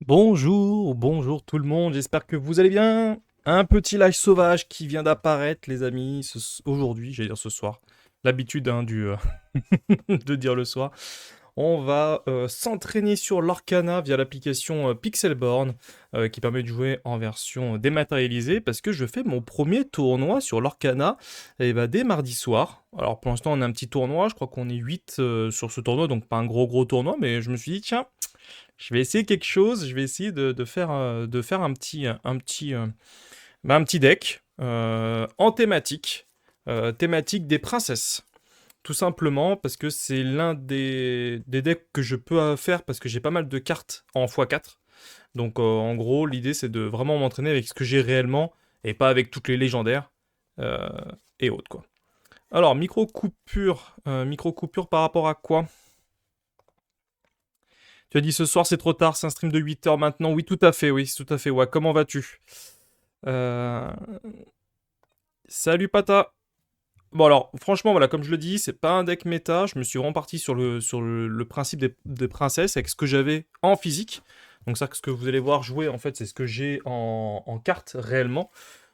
Bonjour, bonjour tout le monde, j'espère que vous allez bien. Un petit live sauvage qui vient d'apparaître, les amis, aujourd'hui, j'allais dire ce soir. L'habitude de dire le soir. On va s'entraîner sur l'Orcana via l'application Pixelborn qui permet de jouer en version dématérialisée parce que je fais mon premier tournoi sur l'Orcana et bah, dès mardi soir. Alors pour l'instant on a un petit tournoi, je crois qu'on est 8 sur ce tournoi, donc pas un gros tournoi, mais je me suis dit tiens, je vais essayer quelque chose, je vais essayer de faire un petit deck en thématique, thématique des princesses. Tout simplement parce que c'est l'un des decks que je peux faire parce que j'ai pas mal de cartes en x4. Donc en gros, l'idée c'est de vraiment m'entraîner avec ce que j'ai réellement et pas avec toutes les légendaires euh, et autres quoi. Alors, micro coupure par rapport à quoi? Tu as dit ce soir c'est trop tard, c'est un stream de 8 heures maintenant. Oui, tout à fait, oui, tout à fait. Ouais, comment vas-tu? Euh, Salut Pata. Bon alors, franchement, voilà, comme je le dis, c'est pas un deck méta. Je me suis vraiment parti sur le principe des princesses avec ce que j'avais en physique. Donc ça, ce que vous allez voir jouer, en fait, c'est ce que j'ai en carte réellement.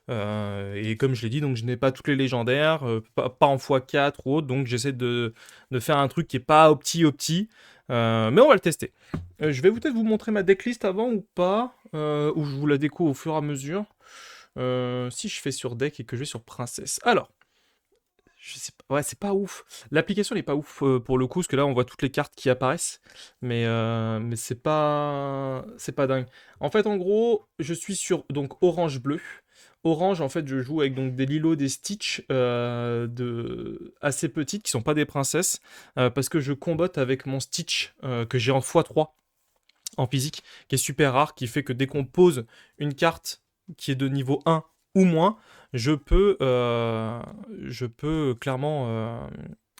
Et comme je l'ai dit, donc je n'ai pas toutes les légendaires, pas en x4 ou autre, donc j'essaie de faire un truc qui est pas opti. Mais on va le tester. Je vais peut-être vous montrer ma decklist avant ou pas, ou je vous la déco au fur et à mesure. Si je fais sur deck et que je vais sur princesse. Alors, je sais pas, ouais, c'est pas ouf. L'application n'est pas ouf pour le coup, parce que là on voit toutes les cartes qui apparaissent, mais c'est pas dingue. En fait, en gros, je suis sur donc orange bleu. Orange, en fait, je joue avec donc des Lilo, des Stitch assez petites qui sont pas des princesses, parce que je combotte avec mon Stitch que j'ai en x3 en physique, qui est super rare, qui fait que dès qu'on pose une carte qui est de niveau 1 ou moins, je peux clairement...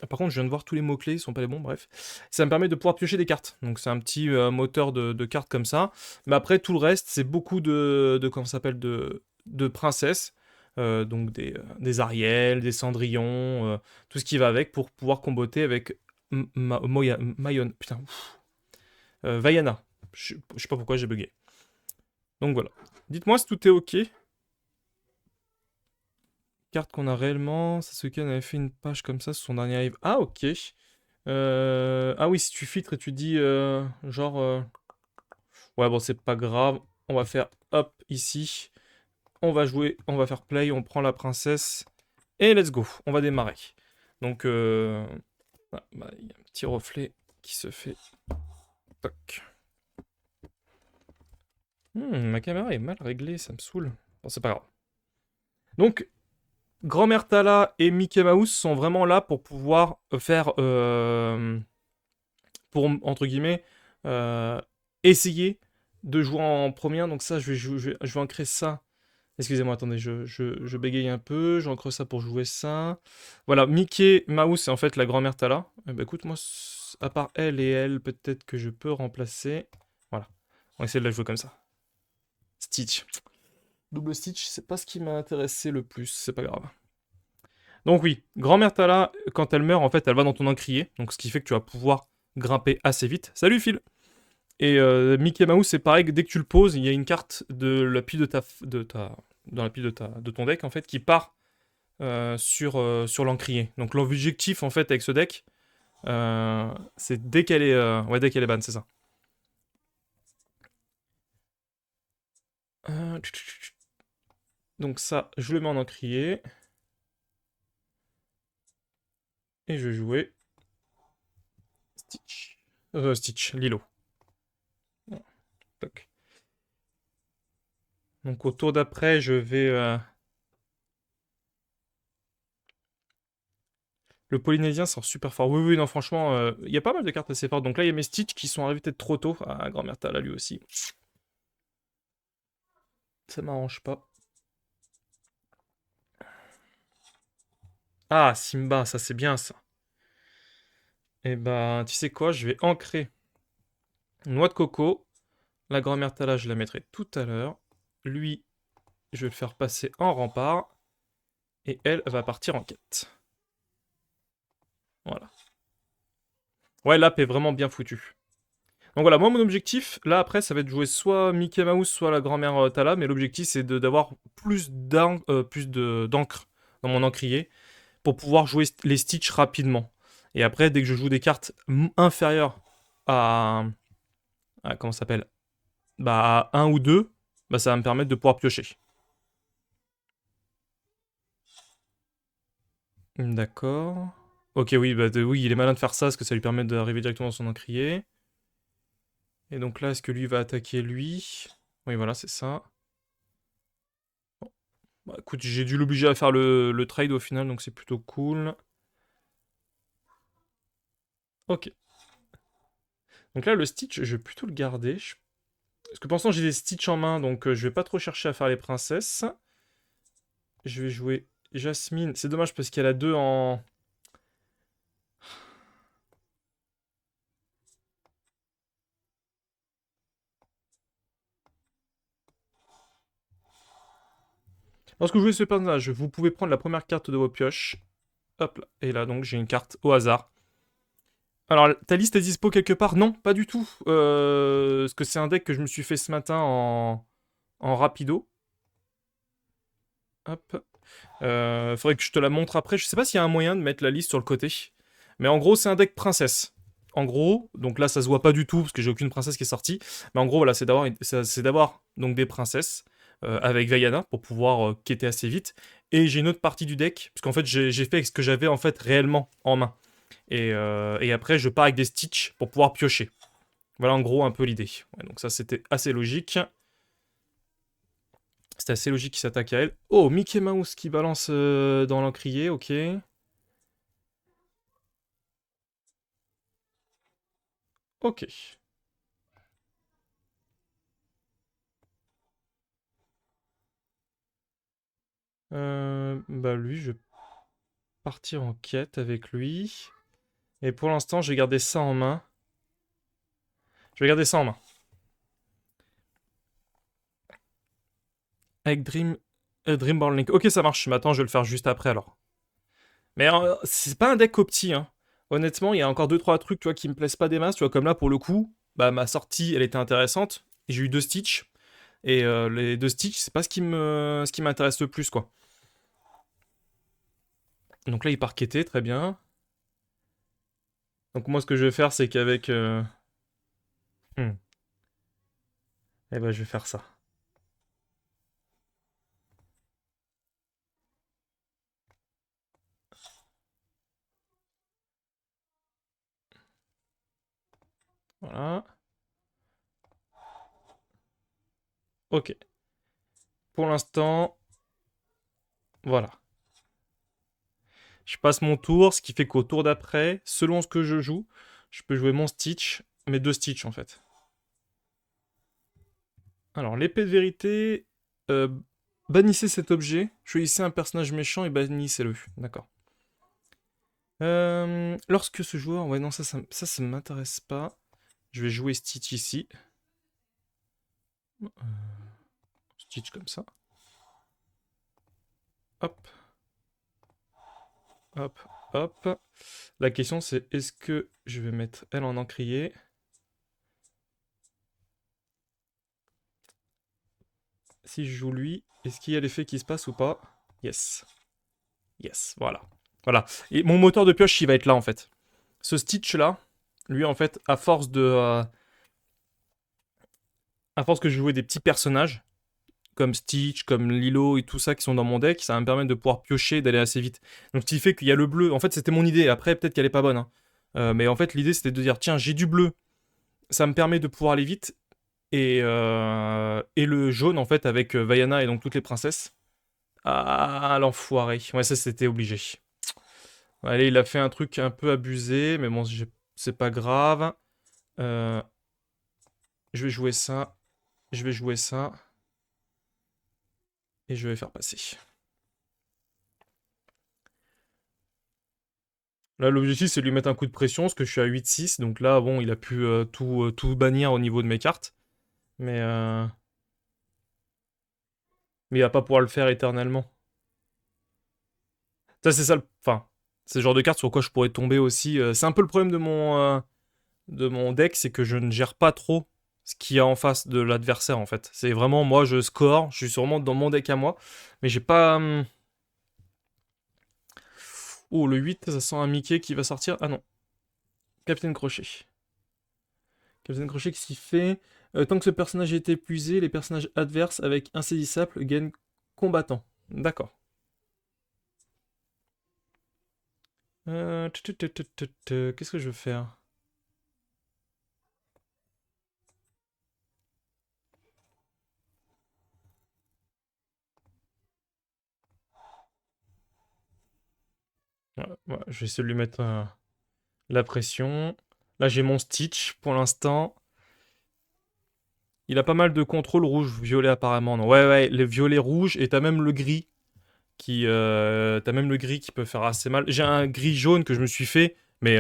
Par contre, je viens de voir tous les mots-clés, ils sont pas les bons, bref. Ça me permet de pouvoir piocher des cartes. Donc c'est un petit moteur de cartes comme ça. Mais après, tout le reste, c'est beaucoup comment ça s'appelle, de princesses. Donc des Ariel, des Cendrillon, tout ce qui va avec pour pouvoir comboter avec putain, Vaiana. Je sais pas pourquoi j'ai bugué. Donc voilà. Dites-moi si tout est ok. Carte qu'on a réellement. Sasuke avait fait une page comme ça sur son dernier live. Ah ok. Ah oui, si tu filtres et tu dis genre... Ouais bon c'est pas grave. On va faire hop ici. On va jouer, on va faire play, on prend la princesse. Et let's go. On va démarrer. Donc il y a un petit reflet qui se fait. Toc. Ma caméra est mal réglée, ça me saoule. Bon c'est pas grave. Donc Grand-mère Tala et Mickey Mouse sont vraiment là pour pouvoir faire, pour entre guillemets, euh, essayer de jouer en première. Donc ça, je vais ancrer ça. Excusez-moi, attendez, je bégaye un peu. J'ancre ça pour jouer ça. Voilà, Mickey Mouse, c'est en fait la grand-mère Tala. Eh ben, écoute, moi, à part elle et elle, peut-être que je peux remplacer. Voilà, on va essayer de la jouer comme ça. Stitch. Double Stitch, c'est pas ce qui m'a intéressé le plus, c'est pas grave. Donc oui, grand-mère Tala, quand elle meurt, en fait, elle va dans ton encrier, donc ce qui fait que tu vas pouvoir grimper assez vite. Salut Phil. Et Mickey Mouse, c'est pareil, dès que tu le poses, il y a une carte de la pile dans la pile de ton deck, en fait, qui part sur l'encrier. Donc l'objectif, en fait, avec ce deck, c'est dès qu'elle est ban, c'est ça. Donc ça, je le mets en encrier. Et je vais jouer Stitch. Stitch, Lilo. Toc. Donc au tour d'après, je vais... Le Polynésien sort super fort. Oui, oui, non, franchement, il y a pas mal de cartes assez fortes. Donc là, il y a mes Stitch qui sont arrivés peut-être trop tôt. Ah, grand-mère Tala, lui aussi. Ça m'arrange pas. Ah, Simba, ça c'est bien ça. Eh ben, tu sais quoi, je vais ancrer noix de coco. La grand-mère Tala, je la mettrai tout à l'heure. Lui, je vais le faire passer en rempart. Et elle va partir en quête. Voilà. Ouais, l'app est vraiment bien foutue. Donc voilà, moi mon objectif, là après, ça va être de jouer soit Mickey Mouse, soit la grand-mère Tala, mais l'objectif c'est d'avoir plus d'encre dans mon encrier pour pouvoir jouer les Stitch rapidement. Et après, dès que je joue des cartes inférieures à comment ça s'appelle, bah à 1 ou 2, bah ça va me permettre de pouvoir piocher. D'accord. Ok, oui, bah oui, il est malin de faire ça parce que ça lui permet d'arriver directement dans son encrier. Et donc là, est-ce que lui va attaquer lui? Oui, voilà, c'est ça. Bon. Bah écoute, j'ai dû l'obliger à faire le trade au final, donc c'est plutôt cool. Ok. Donc là, le Stitch, je vais plutôt le garder. Parce que pour l'instant, j'ai des Stitch en main, donc je vais pas trop chercher à faire les princesses. Je vais jouer Jasmine. C'est dommage parce qu'elle a 2 en... Lorsque vous jouez ce personnage, vous pouvez prendre la première carte de vos pioches. Hop là. Et là, donc, j'ai une carte au hasard. Alors, ta liste est dispo quelque part? Non, pas du tout. Parce que c'est un deck que je me suis fait ce matin en rapido. Hop. Faudrait que je te la montre après. Je sais pas s'il y a un moyen de mettre la liste sur le côté. Mais en gros, c'est un deck princesse. En gros, donc là, ça se voit pas du tout parce que j'ai aucune princesse qui est sortie. Mais en gros, voilà, c'est d'avoir donc des princesses avec Vaiana pour pouvoir quêter assez vite. Et j'ai une autre partie du deck, parce qu'en fait, j'ai fait avec ce que j'avais en fait réellement en main. Et après, je pars avec des Stitch pour pouvoir piocher. Voilà en gros un peu l'idée. Ouais, donc ça, c'était assez logique. C'était assez logique qu'il s'attaque à elle. Oh, Mickey Mouse qui balance dans l'encrier, ok. Ok. Bah lui, je vais partir en quête avec lui. Et pour l'instant, je vais garder ça en main. Je vais garder ça en main. Avec Dreamborn Link. Ok, ça marche. Mais attends, je vais le faire juste après alors. Mais c'est pas un deck opti, hein. Honnêtement, il y a encore deux trois trucs, tu vois, qui me plaisent pas des masses. Tu vois, comme là, pour le coup, bah ma sortie, elle était intéressante. J'ai eu deux Stitch. Et les deux Stitch, c'est pas ce qui m'intéresse le plus, quoi. Donc là, il part quêter, très bien. Donc moi, ce que je vais faire, c'est qu'avec... Eh ben, je vais faire ça. Voilà. Ok. Pour l'instant, voilà. Je passe mon tour, ce qui fait qu'au tour d'après, selon ce que je joue, je peux jouer mon Stitch, mes deux Stitch en fait. Alors, l'épée de vérité, euh, bannissez cet objet, choisissez un personnage méchant et bannissez-le. D'accord. Lorsque ce joueur... Ouais, non, ça m'intéresse pas. Je vais jouer Stitch ici. Stitch comme ça. Hop, hop, hop. La question c'est, est-ce que je vais mettre elle en encrier? Si je joue lui, est-ce qu'il y a l'effet qui se passe ou pas? Yes. Yes, voilà. Voilà. Et mon moteur de pioche, il va être là, en fait. Ce Stitch-là, lui, en fait, à force que je jouais des petits personnages, comme Stitch, comme Lilo et tout ça qui sont dans mon deck, ça va me permettre de pouvoir piocher, d'aller assez vite. Donc, ce qui fait qu'il y a le bleu. En fait, c'était mon idée. Après, peut-être qu'elle est pas bonne, hein. Mais en fait, l'idée, c'était de dire, tiens, j'ai du bleu. Ça me permet de pouvoir aller vite. Et le jaune, en fait, avec Vaiana et donc toutes les princesses. Ah, l'enfoiré. Ouais, ça, c'était obligé. Allez, il a fait un truc un peu abusé, mais bon, c'est pas grave. Euh, je vais jouer ça. Je vais jouer ça. Et je vais faire passer. Là, l'objectif, c'est de lui mettre un coup de pression, parce que je suis à 8-6. Donc là, bon, il a pu tout bannir au niveau de mes cartes. Mais, euh, mais il va pas pouvoir le faire éternellement. Ça, c'est ça. Enfin, c'est le genre de carte sur quoi je pourrais tomber aussi. C'est un peu le problème de mon deck, c'est que je ne gère pas trop ce qu'il y a en face de l'adversaire, en fait. C'est vraiment, moi, je score, je suis sûrement dans mon deck à moi, mais j'ai pas... Oh, le 8, ça sent un Mickey qui va sortir. Ah non, Captain Crochet. Captain Crochet, qu'est-ce qu'il fait? Tant que ce personnage est épuisé, les personnages adverses avec insaisissable gagnent combattant. D'accord. Qu'est-ce que je veux faire? Ouais, je vais essayer de lui mettre la pression. Là, j'ai mon Stitch pour l'instant. Il a pas mal de contrôle rouge-violet apparemment. Non, ouais, le violet-rouge et t'as même le gris t'as même le gris qui peut faire assez mal. J'ai un gris jaune que je me suis fait, mais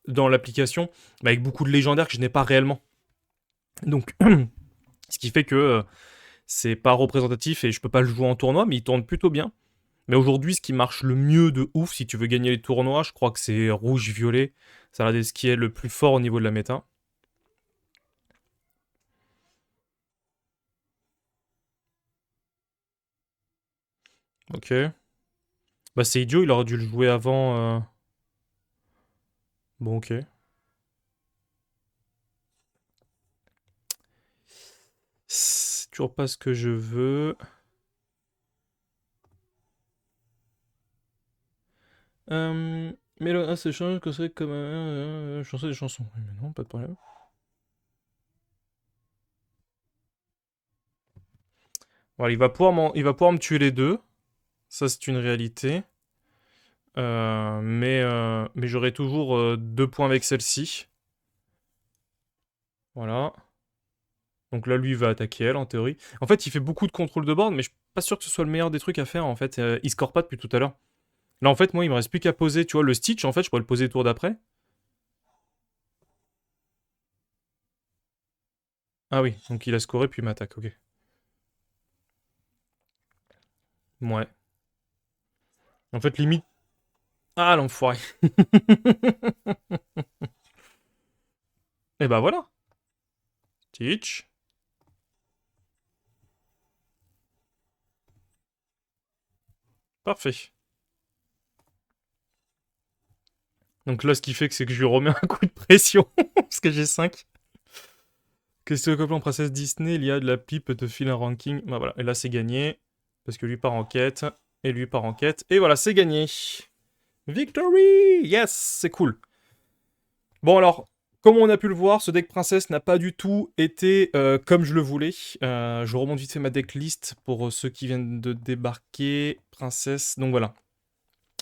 dans l'application, mais avec beaucoup de légendaires que je n'ai pas réellement. Donc, ce qui fait que c'est pas représentatif et je peux pas le jouer en tournoi, mais il tourne plutôt bien. Mais aujourd'hui, ce qui marche le mieux de ouf, si tu veux gagner les tournois, je crois que c'est rouge-violet. Ça a l'air d'être ce qui est le plus fort au niveau de la méta. Ok. Bah c'est idiot, il aurait dû le jouer avant. Bon, ok. C'est toujours pas ce que je veux. Mais là, c'est change que c'est comme chanson des chansons. Oui, mais non, pas de problème. Voilà, il va pouvoir me tuer les deux. Ça, c'est une réalité. Mais j'aurai toujours 2 points avec celle-ci. Voilà. Donc là, lui, il va attaquer elle, en théorie. En fait, il fait beaucoup de contrôle de board, mais je suis pas sûr que ce soit le meilleur des trucs à faire, en fait. Il score pas depuis tout à l'heure. Là, en fait, moi, il me reste plus qu'à poser, tu vois, le Stitch. En fait, je pourrais le poser le tour d'après. Ah oui, donc il a scoré, puis il m'attaque, ok. Ouais. En fait, limite... Ah, l'enfoiré. Et bah voilà. Stitch. Parfait. Donc là, ce qui fait que c'est que je lui remets un coup de pression, parce que j'ai 5. Question de copain princesse Disney, il y a de la pipe te file un ranking. Bah voilà, et là c'est gagné, parce que lui part en quête, et lui part en quête, et voilà, c'est gagné. Victory! Yes, c'est cool. Bon alors, comme on a pu le voir, ce deck princesse n'a pas du tout été comme je le voulais. Je remonte vite fait ma deck list pour ceux qui viennent de débarquer. Princesse, donc voilà.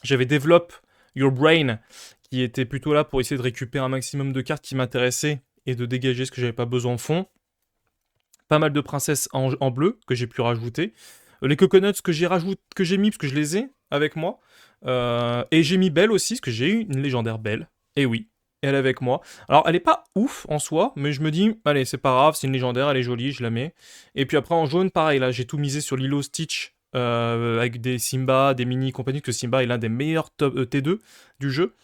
J'avais Develop Your Brain, qui était plutôt là pour essayer de récupérer un maximum de cartes qui m'intéressaient et de dégager ce que j'avais pas besoin en fond. Pas mal de princesses en bleu que j'ai pu rajouter. Les coconuts que j'ai mis parce que je les ai avec moi. Et j'ai mis Belle aussi parce que j'ai eu une légendaire Belle. Et oui, elle est avec moi. Alors elle est pas ouf en soi, mais je me dis, allez c'est pas grave, c'est une légendaire, elle est jolie, je la mets. Et puis après en jaune, pareil, là j'ai tout misé sur Lilo Stitch. Avec des Simba, des mini compagnies, que Simba est l'un des meilleurs T2 du jeu.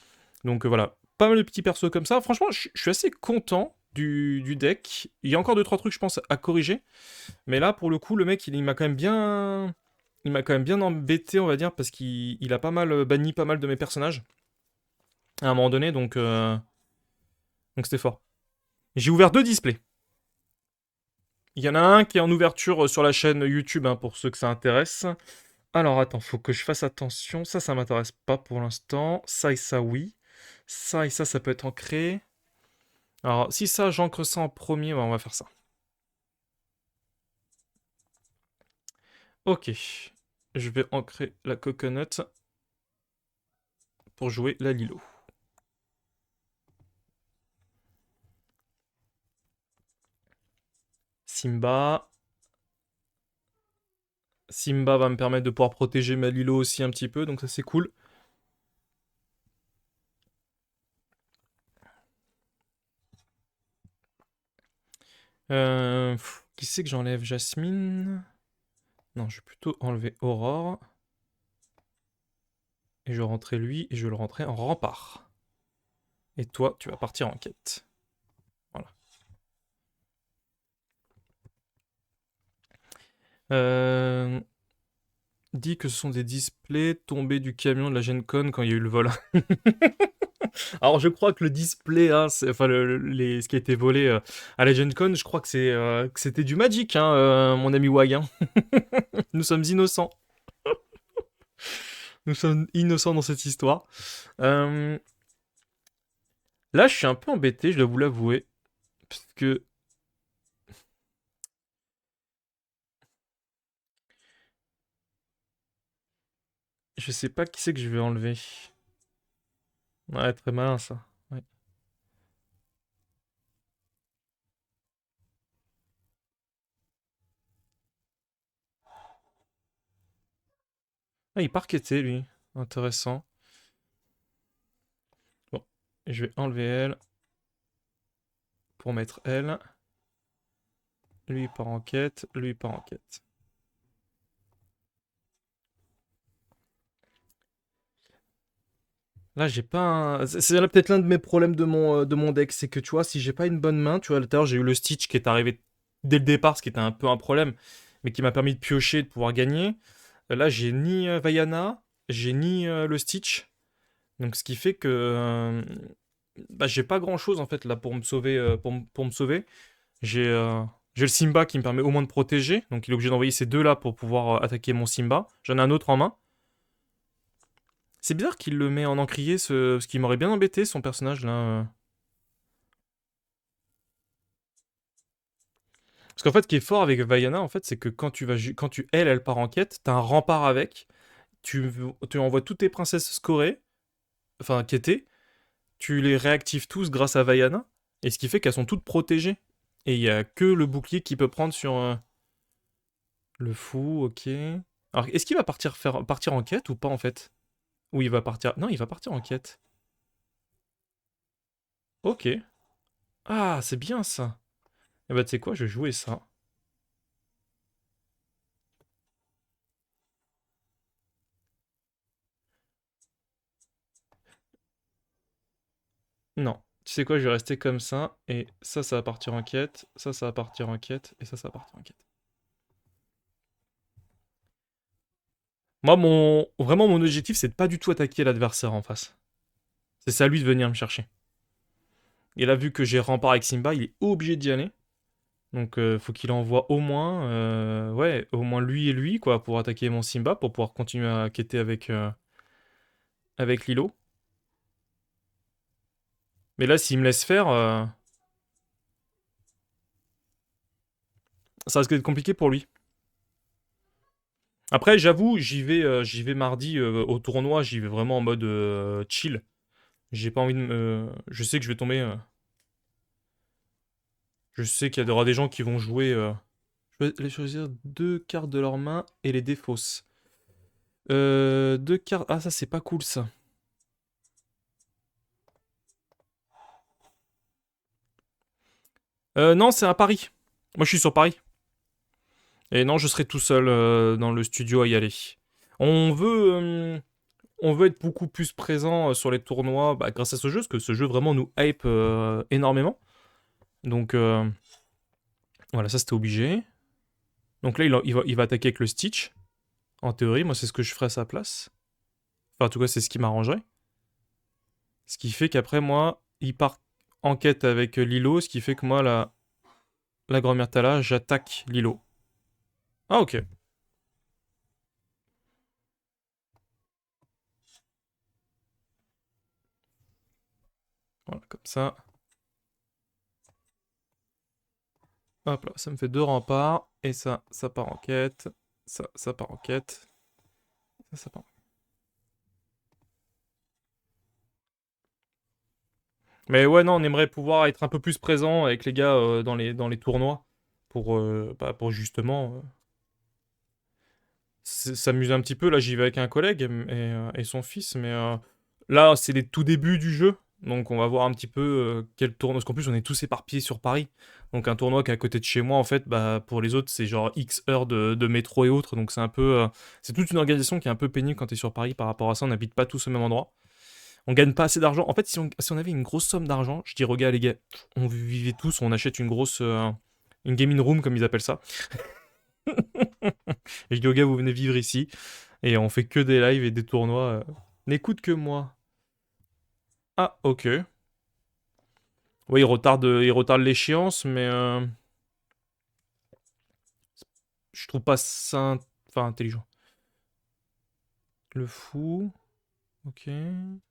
Donc voilà, pas mal de petits persos comme ça. Franchement, je suis assez content du deck. Il y a encore 2-3 trucs, je pense, à corriger. Mais là, pour le coup, le mec, il m'a quand même bien... Il m'a quand même bien embêté, on va dire, parce qu'il a pas mal banni pas mal de mes personnages à un moment donné, donc c'était fort. J'ai ouvert 2 displays. Il y en a un qui est en ouverture sur la chaîne YouTube, hein, pour ceux que ça intéresse. Alors attends, faut que je fasse attention. Ça m'intéresse pas pour l'instant. Ça et ça, oui. Ça et ça peut être ancré. Alors, si ça, j'ancre ça en premier, on va faire ça. Ok. Je vais ancrer la coconut pour jouer la Lilo. Simba. Simba va me permettre de pouvoir protéger ma Lilo aussi un petit peu, donc ça c'est cool. Qui c'est que j'enlève? Jasmine? Non, je vais plutôt enlever Aurore. Et je rentrer lui, et je le rentrer en rempart. Et toi, tu vas partir en quête. Euh, Dit que ce sont des displays tombés du camion de la Gen Con quand il y a eu le vol. Alors je crois que le display, hein, enfin ce qui a été volé à la Gen Con, je crois que c'était du Magic, hein, mon ami Wag, hein. Nous sommes innocents. Nous sommes innocents dans cette histoire. Euh, Là, je suis un peu embêté, je dois vous l'avouer. Parce que je sais pas qui c'est que je vais enlever. Ouais, très malin ça. Ouais. Ah, il parquetait lui. Intéressant. Bon, je vais enlever elle pour mettre elle. Lui il part en quête, lui il part en quête. Là, j'ai pas un... C'est là peut-être l'un de mes problèmes de mon deck, c'est que tu vois, si j'ai pas une bonne main, tu vois, tout à l'heure j'ai eu le Stitch qui est arrivé dès le départ, ce qui était un peu un problème, mais qui m'a permis de piocher, de pouvoir gagner. Là, j'ai ni Vaiana, j'ai ni le Stitch, donc ce qui fait que bah, j'ai pas grand-chose en fait là pour me sauver, pour me sauver. J'ai j'ai le Simba qui me permet au moins de protéger, donc il est obligé d'envoyer ces deux là pour pouvoir attaquer mon Simba. J'en ai un autre en main. C'est bizarre qu'il le met en encrier, ce qui m'aurait bien embêté, son personnage là. Parce qu'en fait, ce qui est fort avec Vaiana, en fait, c'est que quand elle part en quête, t'as un rempart avec, tu, tu envoies toutes tes princesses scorées, enfin quêtées, tu les réactives tous grâce à Vaiana, et ce qui fait qu'elles sont toutes protégées. Et il y a que le bouclier qui peut prendre sur le fou, ok. Alors, est-ce qu'il va partir en quête ou pas en fait? Ou il va partir... Non, il va partir en quête. Ok. Ah, c'est bien ça. Eh bah, tu sais quoi, je vais jouer ça. Non. Tu sais quoi, je vais rester comme ça. Et ça va partir en quête. Ça va partir en quête. Et ça va partir en quête. Moi, vraiment, mon objectif, c'est de pas du tout attaquer l'adversaire en face. C'est à lui de venir me chercher. Et là, vu que j'ai rempart avec Simba, il est obligé d'y aller. Donc, faut qu'il envoie au moins, ouais, au moins lui et lui, quoi, pour attaquer mon Simba, pour pouvoir continuer à quêter avec Lilo. Mais là, s'il me laisse faire, ça risque d'être compliqué pour lui. Après, j'avoue, j'y vais mardi au tournoi, j'y vais vraiment en mode chill. J'ai pas envie de me... Je sais que je vais tomber... je sais qu'il y aura des gens qui vont jouer... Je vais aller choisir deux cartes de leur main et les défausse. Deux cartes... Ah, ça, c'est pas cool, ça. Non, c'est un pari. Moi, je suis sur Paris. Et non, je serai tout seul dans le studio à y aller. On veut... on veut être beaucoup plus présent sur les tournois bah, grâce à ce jeu, parce que ce jeu vraiment nous hype énormément. Donc voilà, ça c'était obligé. Donc là, il va attaquer avec le Stitch. En théorie, moi c'est ce que je ferais à sa place. Enfin, en tout cas, c'est ce qui m'arrangerait. Ce qui fait qu'après, moi, il part en quête avec Lilo, ce qui fait que moi, la grand-mère Tala, j'attaque Lilo. Ah, ok. Voilà, comme ça. Hop là, ça me fait deux remparts. Et ça part en quête. Ça part en quête. Ça part en... Mais ouais, non, on aimerait pouvoir être un peu plus présent avec les gars dans les tournois. Bah, pour justement s'amuser un petit peu. Là, j'y vais avec un collègue et son fils, mais là, c'est les tout débuts du jeu. Donc, on va voir un petit peu quel tournoi. Parce qu'en plus, on est tous éparpillés sur Paris. Donc, un tournoi qui est à côté de chez moi, en fait, bah, pour les autres, c'est genre X heures de métro et autres. Donc, c'est un peu. C'est toute une organisation qui est un peu pénible quand t'es sur Paris par rapport à ça. On n'habite pas tous au même endroit. On gagne pas assez d'argent. En fait, si on avait une grosse somme d'argent, je dis, regarde, les gars, on vivait tous, on achète une grosse. Une gaming room, comme ils appellent ça. Et je dis aux gars, vous venez vivre ici. Et on fait que des lives et des tournois. N'écoute que moi. Ah, ok. Oui, il retarde l'échéance, mais je trouve pas ça enfin, intelligent. Le fou. Ok.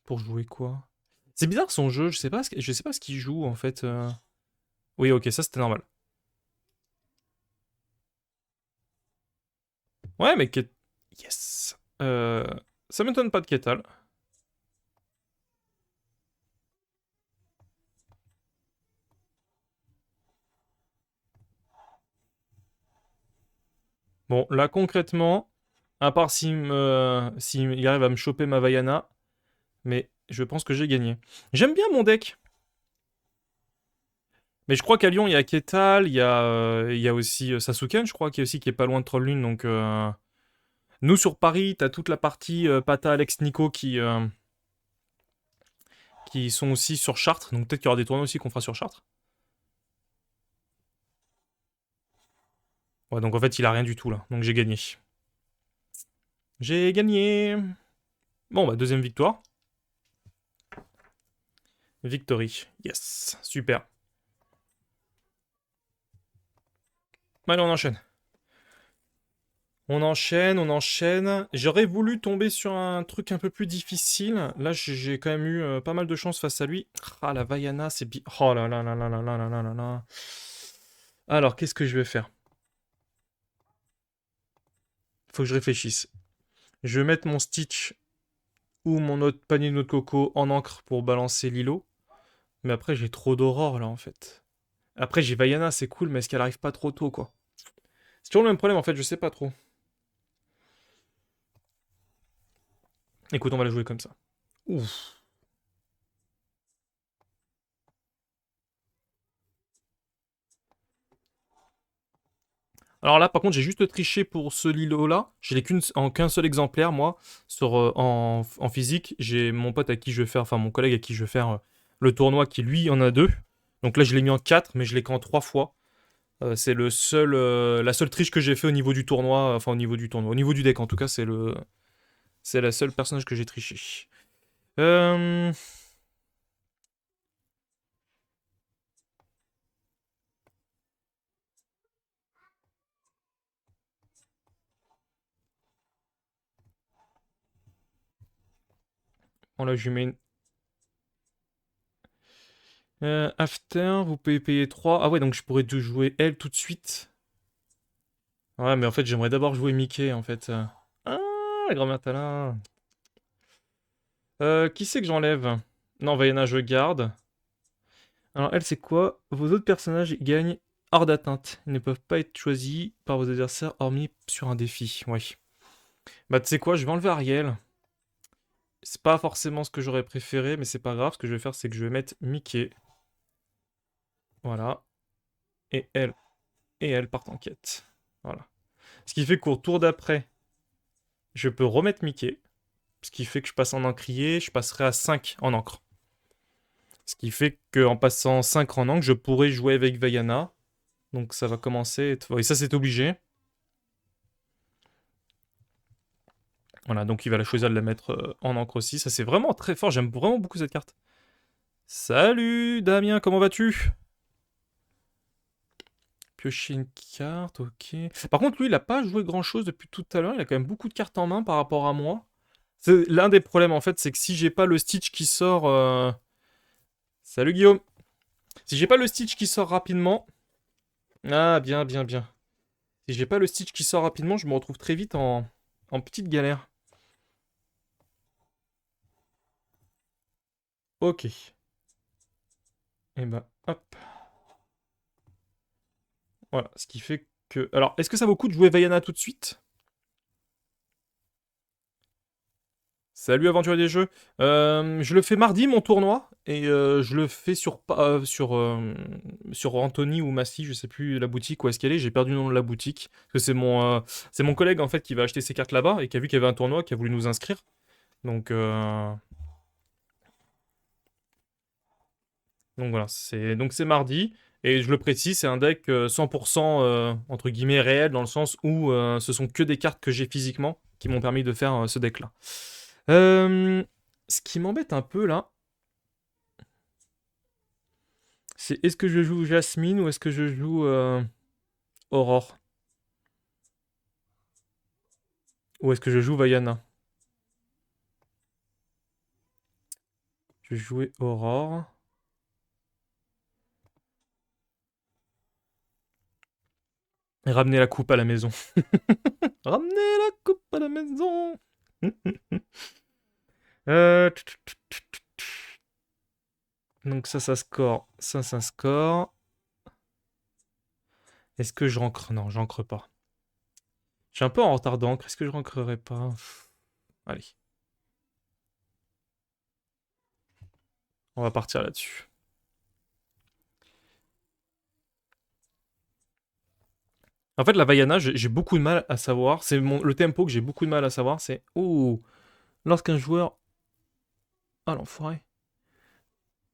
Pour jouer quoi? C'est bizarre son jeu, je sais pas ce qu'il joue en fait. Oui, ok, ça c'était normal. Ouais, mais yes. Ça m'étonne pas de Ketal. Bon, là concrètement, à part s'il arrive à me choper ma Vaiana, mais je pense que j'ai gagné. J'aime bien mon deck. Mais je crois qu'à Lyon, il y a Ketal, il y a aussi Sasuken, je crois, qui est pas loin de Troll Lune. Donc, nous sur Paris, t'as toute la partie Pata, Alex, Nico qui sont aussi sur Chartres. Donc peut-être qu'il y aura des tournois aussi qu'on fera sur Chartres. Ouais, donc en fait, il a rien du tout là. Donc j'ai gagné. J'ai gagné. Bon, bah, deuxième victoire. Victory. Yes. Super. Allez, on enchaîne. On enchaîne, on enchaîne. J'aurais voulu tomber sur un truc un peu plus difficile. Là, j'ai quand même eu pas mal de chance face à lui. Ah, la Vaiana, c'est bi... Oh là là là là là là là là là là. Alors, qu'est-ce que je vais faire? Faut que je réfléchisse. Je vais mettre mon Stitch ou mon autre panier de noix de coco en encre pour balancer l'îlot. Mais après, j'ai trop d'aurore là en fait. Après, j'ai Vaiana, c'est cool, mais est-ce qu'elle arrive pas trop tôt quoi? C'est toujours le même problème en fait, je sais pas trop. Écoute, on va la jouer comme ça. Ouf. Alors là, par contre, j'ai juste triché pour ce Lilo-là. Je l'ai en qu'un seul exemplaire, moi, en physique. J'ai mon pote à qui je vais faire, enfin mon collègue à qui je vais faire le tournoi qui, lui, en a deux. Donc là, je l'ai mis en quatre, mais je l'ai qu'en trois fois. C'est la seule triche que j'ai fait au niveau du tournoi, enfin au niveau du tournoi, au niveau du deck en tout cas, c'est la seule personnage que j'ai triché. Euh, bon là, je lui mets une... After, vous pouvez payer 3. Ah ouais, donc je pourrais te jouer elle tout de suite. Ouais, mais en fait, j'aimerais d'abord jouer Mickey, en fait. Ah, la grand-mère Talin. Qui c'est que j'enlève? Non, Vaiana, je garde. Alors, elle, c'est quoi? Vos autres personnages gagnent hors d'atteinte. Ils ne peuvent pas être choisis par vos adversaires, hormis sur un défi. Oui. Bah, tu sais quoi? Je vais enlever Ariel. C'est pas forcément ce que j'aurais préféré, mais c'est pas grave. Ce que je vais faire, c'est que je vais mettre Mickey. Voilà. Et elle. Et elle partent en quête. Voilà. Ce qui fait qu'au tour d'après, je peux remettre Mickey. Ce qui fait que je passe en encrier, je passerai à 5 en encre. Ce qui fait qu'en passant 5 en encre, je pourrais jouer avec Vaiana. Donc ça va commencer. Et ça, c'est obligé. Voilà, donc il va la choisir de la mettre en encre aussi. Ça, c'est vraiment très fort. J'aime vraiment beaucoup cette carte. Salut Damien, comment vas-tu? Piocher une carte, ok. Par contre, lui, il a pas joué grand-chose depuis tout à l'heure. Il a quand même beaucoup de cartes en main par rapport à moi. C'est l'un des problèmes, en fait, c'est que si j'ai pas le Stitch qui sort... Salut Guillaume. Si j'ai pas le Stitch qui sort rapidement... Ah, bien, bien, bien. Si j'ai pas le Stitch qui sort rapidement, je me retrouve très vite en petite galère. Ok. Et ben, hop. Voilà. Ce qui fait que... Alors, est-ce que ça vaut le coup de jouer Vaiana tout de suite? Salut aventurier des jeux. Je le fais mardi mon tournoi et je le fais sur Anthony ou Massy, je sais plus la boutique où est-ce qu'elle est. J'ai perdu le nom de la boutique parce que c'est mon collègue en fait qui va acheter ses cartes là-bas et qui a vu qu'il y avait un tournoi, qui a voulu nous inscrire. Donc donc voilà, c'est mardi. Et je le précise, c'est un deck 100% entre guillemets réel, dans le sens où ce sont que des cartes que j'ai physiquement qui m'ont permis de faire ce deck-là. Ce qui m'embête un peu là, c'est est-ce que je joue Jasmine ou est-ce que je joue Aurore? Ou est-ce que je joue Vaiana? Je vais jouer Aurore. Et ramener la coupe à la maison. Ramener la coupe à la maison. Euh, Donc ça score. Ça score. Est-ce que je rancre? Non, j'ancre pas. Je suis un peu en retard d'encre. Est-ce que je rancrerai pas? Allez. On va partir là-dessus. En fait, la Vaiana, j'ai beaucoup de mal à savoir. C'est le tempo que j'ai beaucoup de mal à savoir. C'est... Oh, lorsqu'un joueur... Ah, l'enfoiré.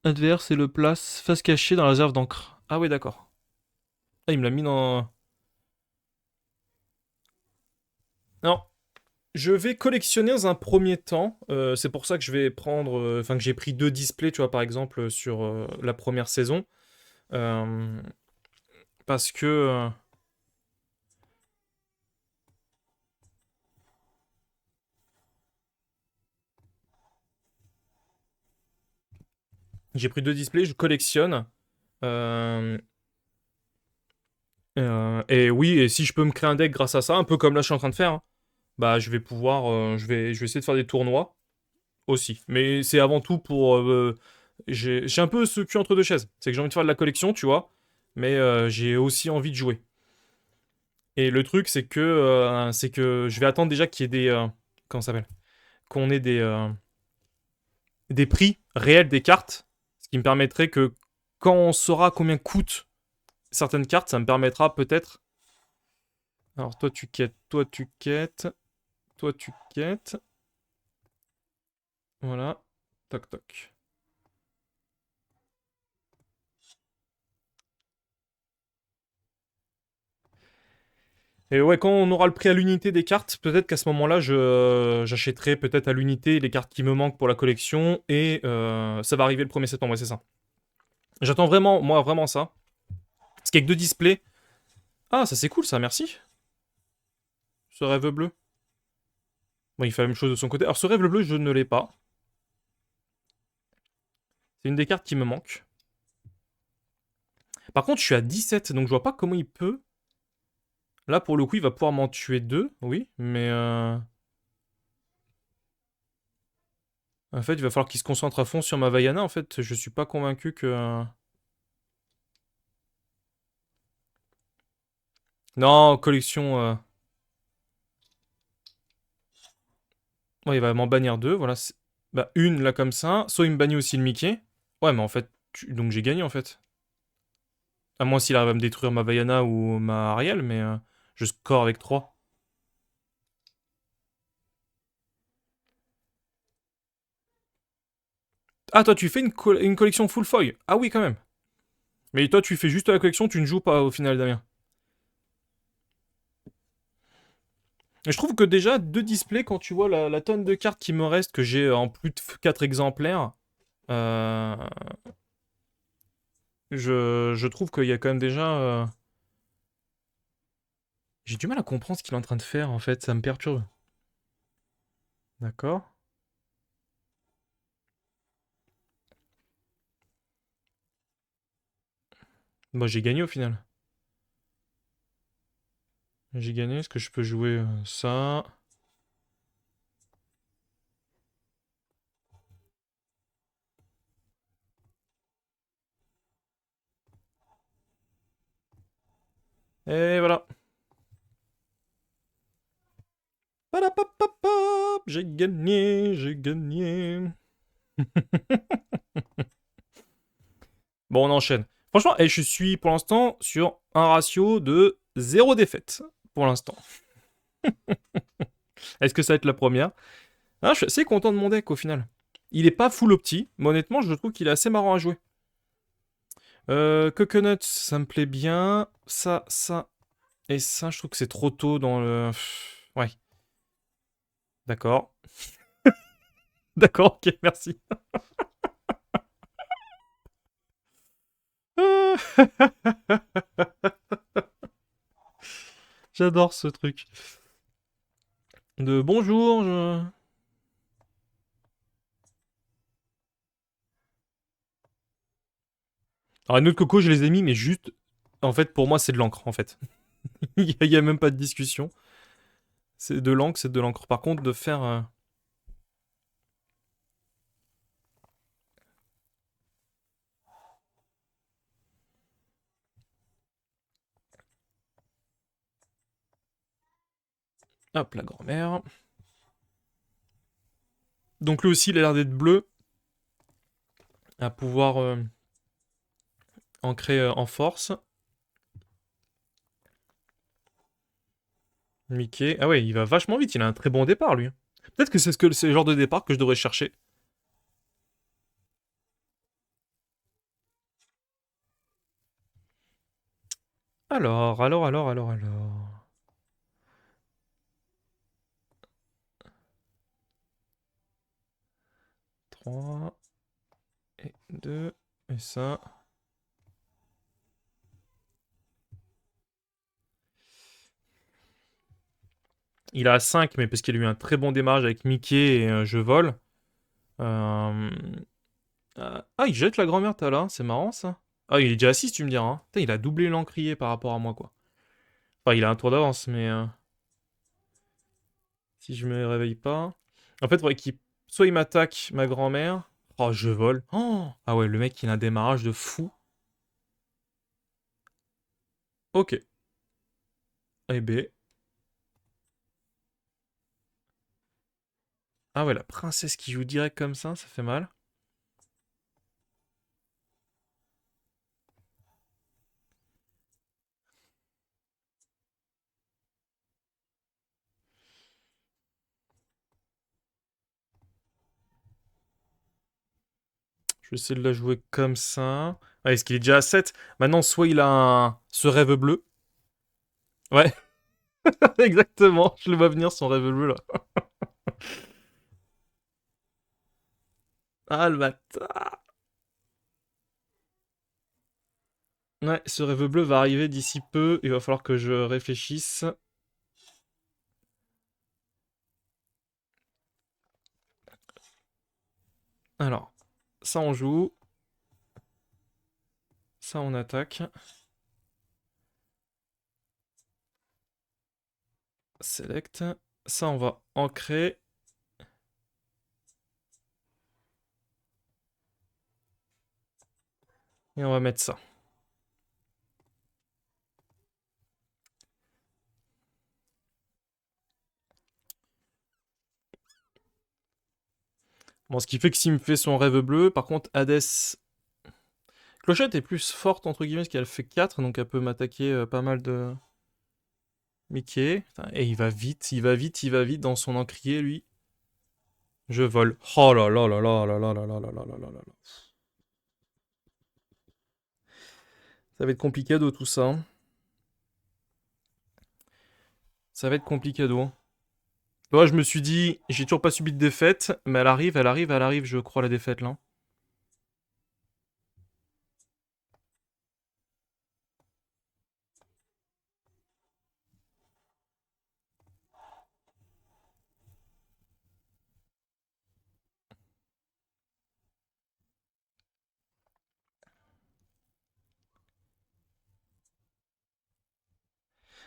Adverse et le place face cachée dans la réserve d'encre. Ah oui, d'accord. Ah, il me l'a mis dans... Non. Je vais collectionner dans un premier temps. C'est pour ça que je vais prendre... Enfin, que j'ai pris 2 displays, tu vois, par exemple, sur la première saison. Euh, Parce que... J'ai pris 2 displays, je collectionne. Euh, et oui, et si je peux me créer un deck grâce à ça, un peu comme là je suis en train de faire, hein, bah je vais pouvoir, je vais essayer de faire des tournois aussi. Mais c'est avant tout pour, j'ai un peu ce cul entre deux chaises. C'est que j'ai envie de faire de la collection, tu vois, mais j'ai aussi envie de jouer. Et le truc, c'est que je vais attendre déjà qu'il y ait des, comment ça s'appelle, qu'on ait des prix réels des cartes, ce qui me permettrait que quand on saura combien coûtent certaines cartes, ça me permettra peut-être. Alors toi tu quêtes, toi tu quêtes, toi tu quêtes. Voilà. Toc toc. Et ouais, quand on aura le prix à l'unité des cartes, peut-être qu'à ce moment-là, j'achèterai peut-être à l'unité les cartes qui me manquent pour la collection. Et ça va arriver le 1er septembre, ouais, c'est ça. J'attends vraiment, moi, vraiment ça. Parce qu'avec 2 displays. Ah, ça c'est cool ça, merci. Ce rêve bleu. Bon, il fait la même chose de son côté. Alors ce rêve bleu, je ne l'ai pas. C'est une des cartes qui me manque. Par contre, je suis à 17, donc je vois pas comment il peut. Là, pour le coup, il va pouvoir m'en tuer 2, oui, mais en fait, il va falloir qu'il se concentre à fond sur ma Vaiana. En fait, je suis pas convaincu que... Non, collection... Ouais, il va m'en bannir 2, voilà. Bah, une, là, comme ça. Soit il me bannit aussi le Mickey. Ouais, mais en fait... Donc j'ai gagné, en fait. À moins s'il arrive à me détruire ma Vaiana ou ma Ariel, mais je score avec 3. Ah, toi, tu fais une collection full foil. Ah oui, quand même. Mais toi, tu fais juste la collection, tu ne joues pas au final, Damien. Et je trouve que déjà, 2 displays, quand tu vois la tonne de cartes qui me reste, que j'ai en plus de 4 exemplaires, euh, je trouve qu'il y a quand même déjà... J'ai du mal à comprendre ce qu'il est en train de faire, en fait, ça me perturbe. D'accord. Moi, j'ai gagné au final. J'ai gagné, est-ce que je peux jouer ça? Et voilà. Padapapapap, j'ai gagné, j'ai gagné. Bon, on enchaîne. Franchement, je suis pour l'instant sur un ratio de 0 défaite. Pour l'instant. Est-ce que ça va être la première? Ah, je suis assez content de mon deck au final. Il est pas full opti, mais honnêtement, je trouve qu'il est assez marrant à jouer. Coconut, ça me plaît bien. Ça et ça, je trouve que c'est trop tôt dans le... Ouais, d'accord. D'accord, ok, merci. J'adore ce truc. De bonjour, je... Alors, les noix de coco, je les ai mis, mais juste... En fait, pour moi, c'est de l'encre, en fait. Il y a même pas de discussion. C'est de l'encre, c'est de l'encre. Par contre, de faire... Hop, la grand-mère. Donc lui aussi, il a l'air d'être bleu. À pouvoir ancrer en force. Mickey. Ah ouais, il va vachement vite. Il a un très bon départ, lui. Peut-être que c'est le genre de départ que je devrais chercher. Alors. 3 et 2 et ça. Il a 5, mais parce qu'il a eu un très bon démarrage avec Mickey et je vole. Euh, Ah, il jette la grand-mère tout à l'heure, c'est marrant ça. Ah, il est déjà à 6, tu me diras. Hein. Putain, il a doublé l'encrier par rapport à moi, quoi. Enfin, il a un tour d'avance, mais si je me réveille pas. En fait, faudrait qu'il... soit il m'attaque, ma grand-mère. Oh, je vole. Oh ah ouais, le mec, il a un démarrage de fou. Ok. Eh B. Ah ouais, la princesse qui joue direct comme ça fait mal. Je vais essayer de la jouer comme ça. Ah, est-ce qu'il est déjà à 7? Maintenant, soit il a ce rêve bleu. Ouais, exactement. Je le vois venir, son rêve bleu, là. Ah, le bâtard. Ouais, ce rêve bleu va arriver d'ici peu. Il va falloir que je réfléchisse. Alors, ça on joue. Ça on attaque. Select. Ça on va ancrer. Et on va mettre ça. Bon, ce qui fait que s'il me fait son rêve bleu, par contre, Hades. Clochette est plus forte, entre guillemets, parce qu'elle fait 4, donc elle peut m'attaquer pas mal de. Mickey. Putain, et il va vite dans son encrier, lui. Je vole. Oh là là là là là là là là là là là là là. Ça va être complicado tout ça. Hein. Ça va être complicado. Moi, je me suis dit, j'ai toujours pas subi de défaite, mais elle arrive, je crois, la défaite là.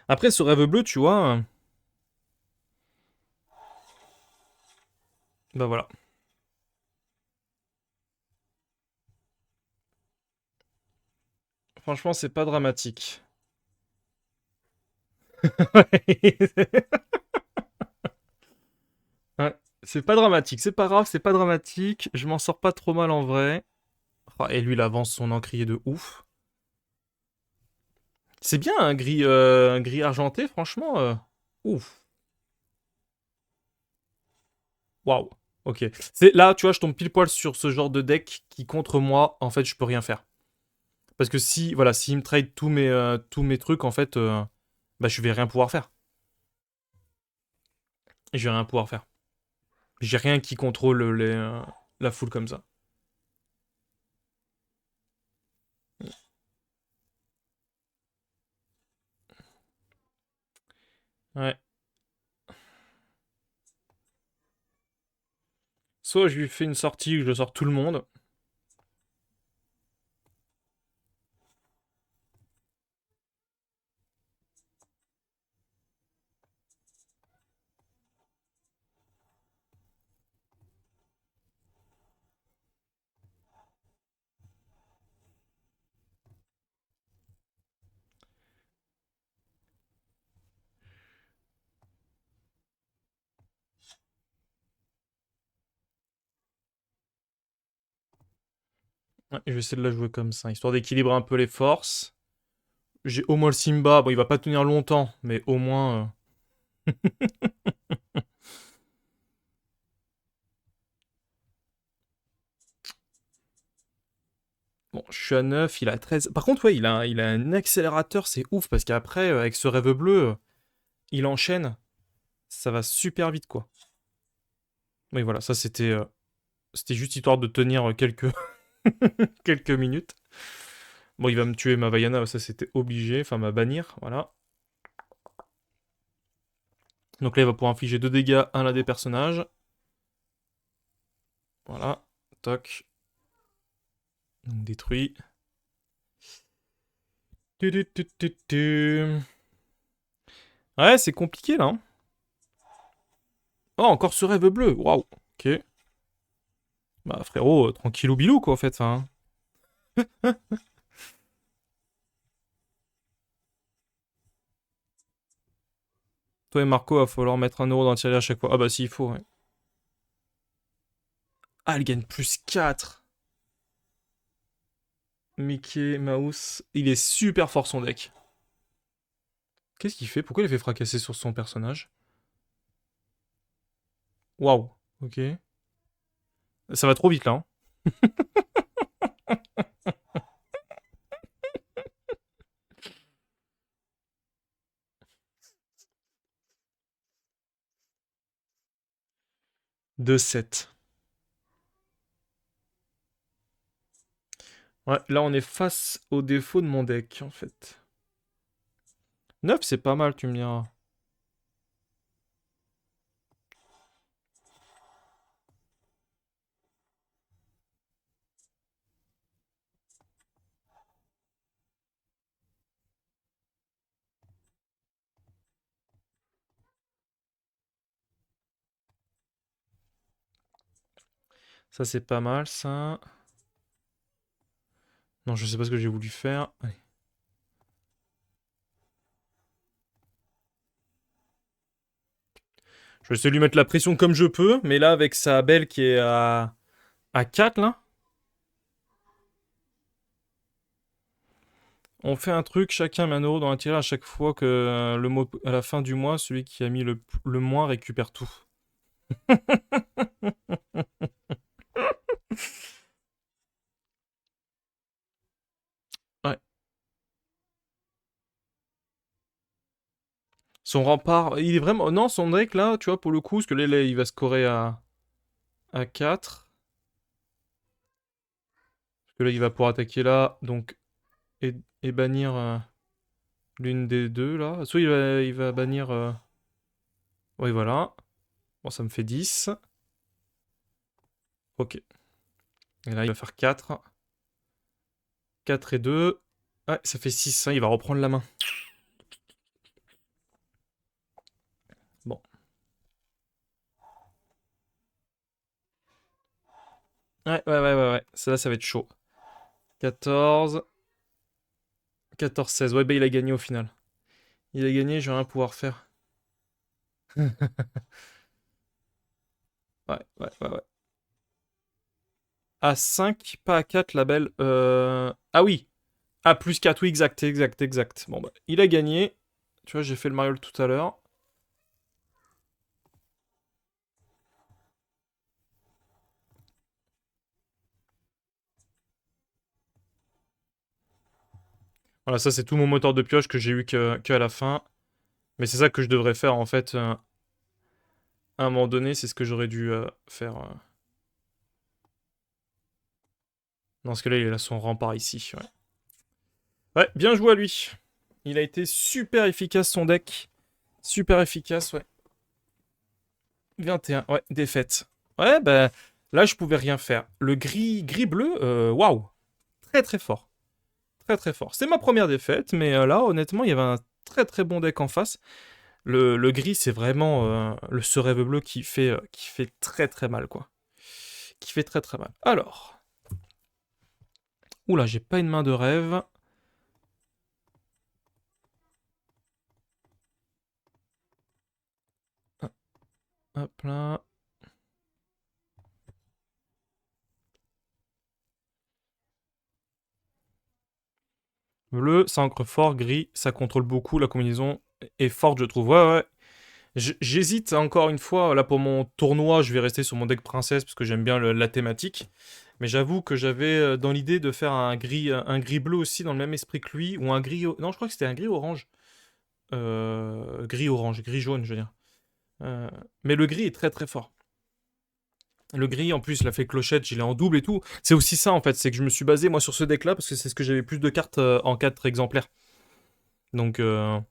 Après, ce rêve bleu, tu vois, bah voilà. Franchement, c'est pas dramatique. Ouais, c'est pas dramatique, c'est pas grave, c'est pas dramatique. Je m'en sors pas trop mal en vrai. Oh, et lui, il avance son encrier de ouf. C'est bien un gris argenté, franchement. Ouf. Waouh. Ok. C'est là, tu vois, je tombe pile poil sur ce genre de deck qui contre moi, en fait, je peux rien faire. Parce que si, voilà, s'il me trade tous mes trucs, en fait, bah, je vais rien pouvoir faire. Je vais rien pouvoir faire. J'ai rien qui contrôle la foule comme ça. Ouais. Soit je lui fais une sortie où je sors tout le monde. Ouais, je vais essayer de la jouer comme ça, histoire d'équilibrer un peu les forces. J'ai au moins le Simba. Bon, il va pas tenir longtemps, mais au moins. Bon, je suis à 9, il a 13. Par contre, ouais, il a un accélérateur, c'est ouf, parce qu'après, avec ce rêve bleu, il enchaîne. Ça va super vite, quoi. Oui, voilà, ça c'était juste histoire de tenir quelques, quelques minutes. Bon, il va me tuer ma Vaiana, ça c'était obligé, enfin ma bannir, voilà. Donc là, il va pouvoir infliger 2 dégâts à l'un des personnages. Voilà, toc. Donc détruit. Tu. Ouais, c'est compliqué là. Hein. Oh, encore ce rêve bleu, waouh. Ok. Bah frérot, tranquillou bilou quoi en fait. Hein. Toi et Marco, va falloir mettre 1 euro dans le tirage à chaque fois. Ah bah s'il faut, ouais. Ah, elle gagne plus 4. Mickey Mouse. Il est super fort son deck. Qu'est-ce qu'il fait? Pourquoi il a fait fracasser sur son personnage? Waouh. Ok. Ça va trop vite là. Hein. 2-7. Ouais, là on est face au défaut de mon deck en fait. 9 c'est pas mal, tu me diras. Ça c'est pas mal ça. Non, je sais pas ce que j'ai voulu faire. Allez. Je vais essayer de lui mettre la pression comme je peux, mais là avec sa belle qui est à 4 là, on fait un truc, chacun met 1 euro dans un tirage à chaque fois que le mot à la fin du mois, celui qui a mis le moins récupère tout. Ouais. Son rempart, il est vraiment. Non, son deck là, tu vois, pour le coup, parce que là, il va scorer à 4. Parce que là, il va pouvoir attaquer là, donc. Et, et bannir l'une des deux là. Soit il va bannir. Oui, voilà. Bon, ça me fait 10. Ok. Et là, il va faire 4. 4 et 2. Ouais, ça fait 6, hein, il va reprendre la main. Bon. Ouais. Ça va être chaud. 14. 14-16. Ouais, bah il a gagné au final. Il a gagné, je vais rien pouvoir faire. Ouais. À 5, pas à 4, la belle. Ah oui. Ah, plus 4, oui, exact. Bon, bah, il a gagné. Tu vois, j'ai fait le mariole tout à l'heure. Voilà, ça c'est tout mon moteur de pioche que j'ai eu que à la fin. Mais c'est ça que je devrais faire en fait à un moment donné, c'est ce que j'aurais dû faire. Dans ce cas-là, il a son rempart ici. Ouais. Ouais, bien joué à lui. Il a été super efficace son deck. Super efficace, ouais. 21, ouais, défaite. Ouais, bah là je pouvais rien faire. Le gris-bleu, waouh, très très fort. Très très fort. C'est ma première défaite, mais là honnêtement il y avait un très très bon deck en face. Le gris c'est vraiment le ce rêve bleu qui fait très très mal quoi. Qui fait très très mal. Alors, oula j'ai pas une main de rêve. Hop là. Bleu, ça ancre fort, gris, ça contrôle beaucoup, la combinaison est forte je trouve. Ouais ouais. J'hésite encore une fois, là pour mon tournoi, je vais rester sur mon deck princesse parce que j'aime bien la thématique. Mais j'avoue que j'avais dans l'idée de faire un gris bleu aussi dans le même esprit que lui, ou un gris... Non, je crois que c'était un gris orange. Gris orange, gris jaune, je veux dire. Euh, mais le gris est très très fort. Le gris, en plus, il a fait clochette, il est en double et tout. C'est aussi ça, en fait, c'est que je me suis basé, moi, sur ce deck-là, parce que c'est ce que j'avais plus de cartes en 4 exemplaires. Donc, je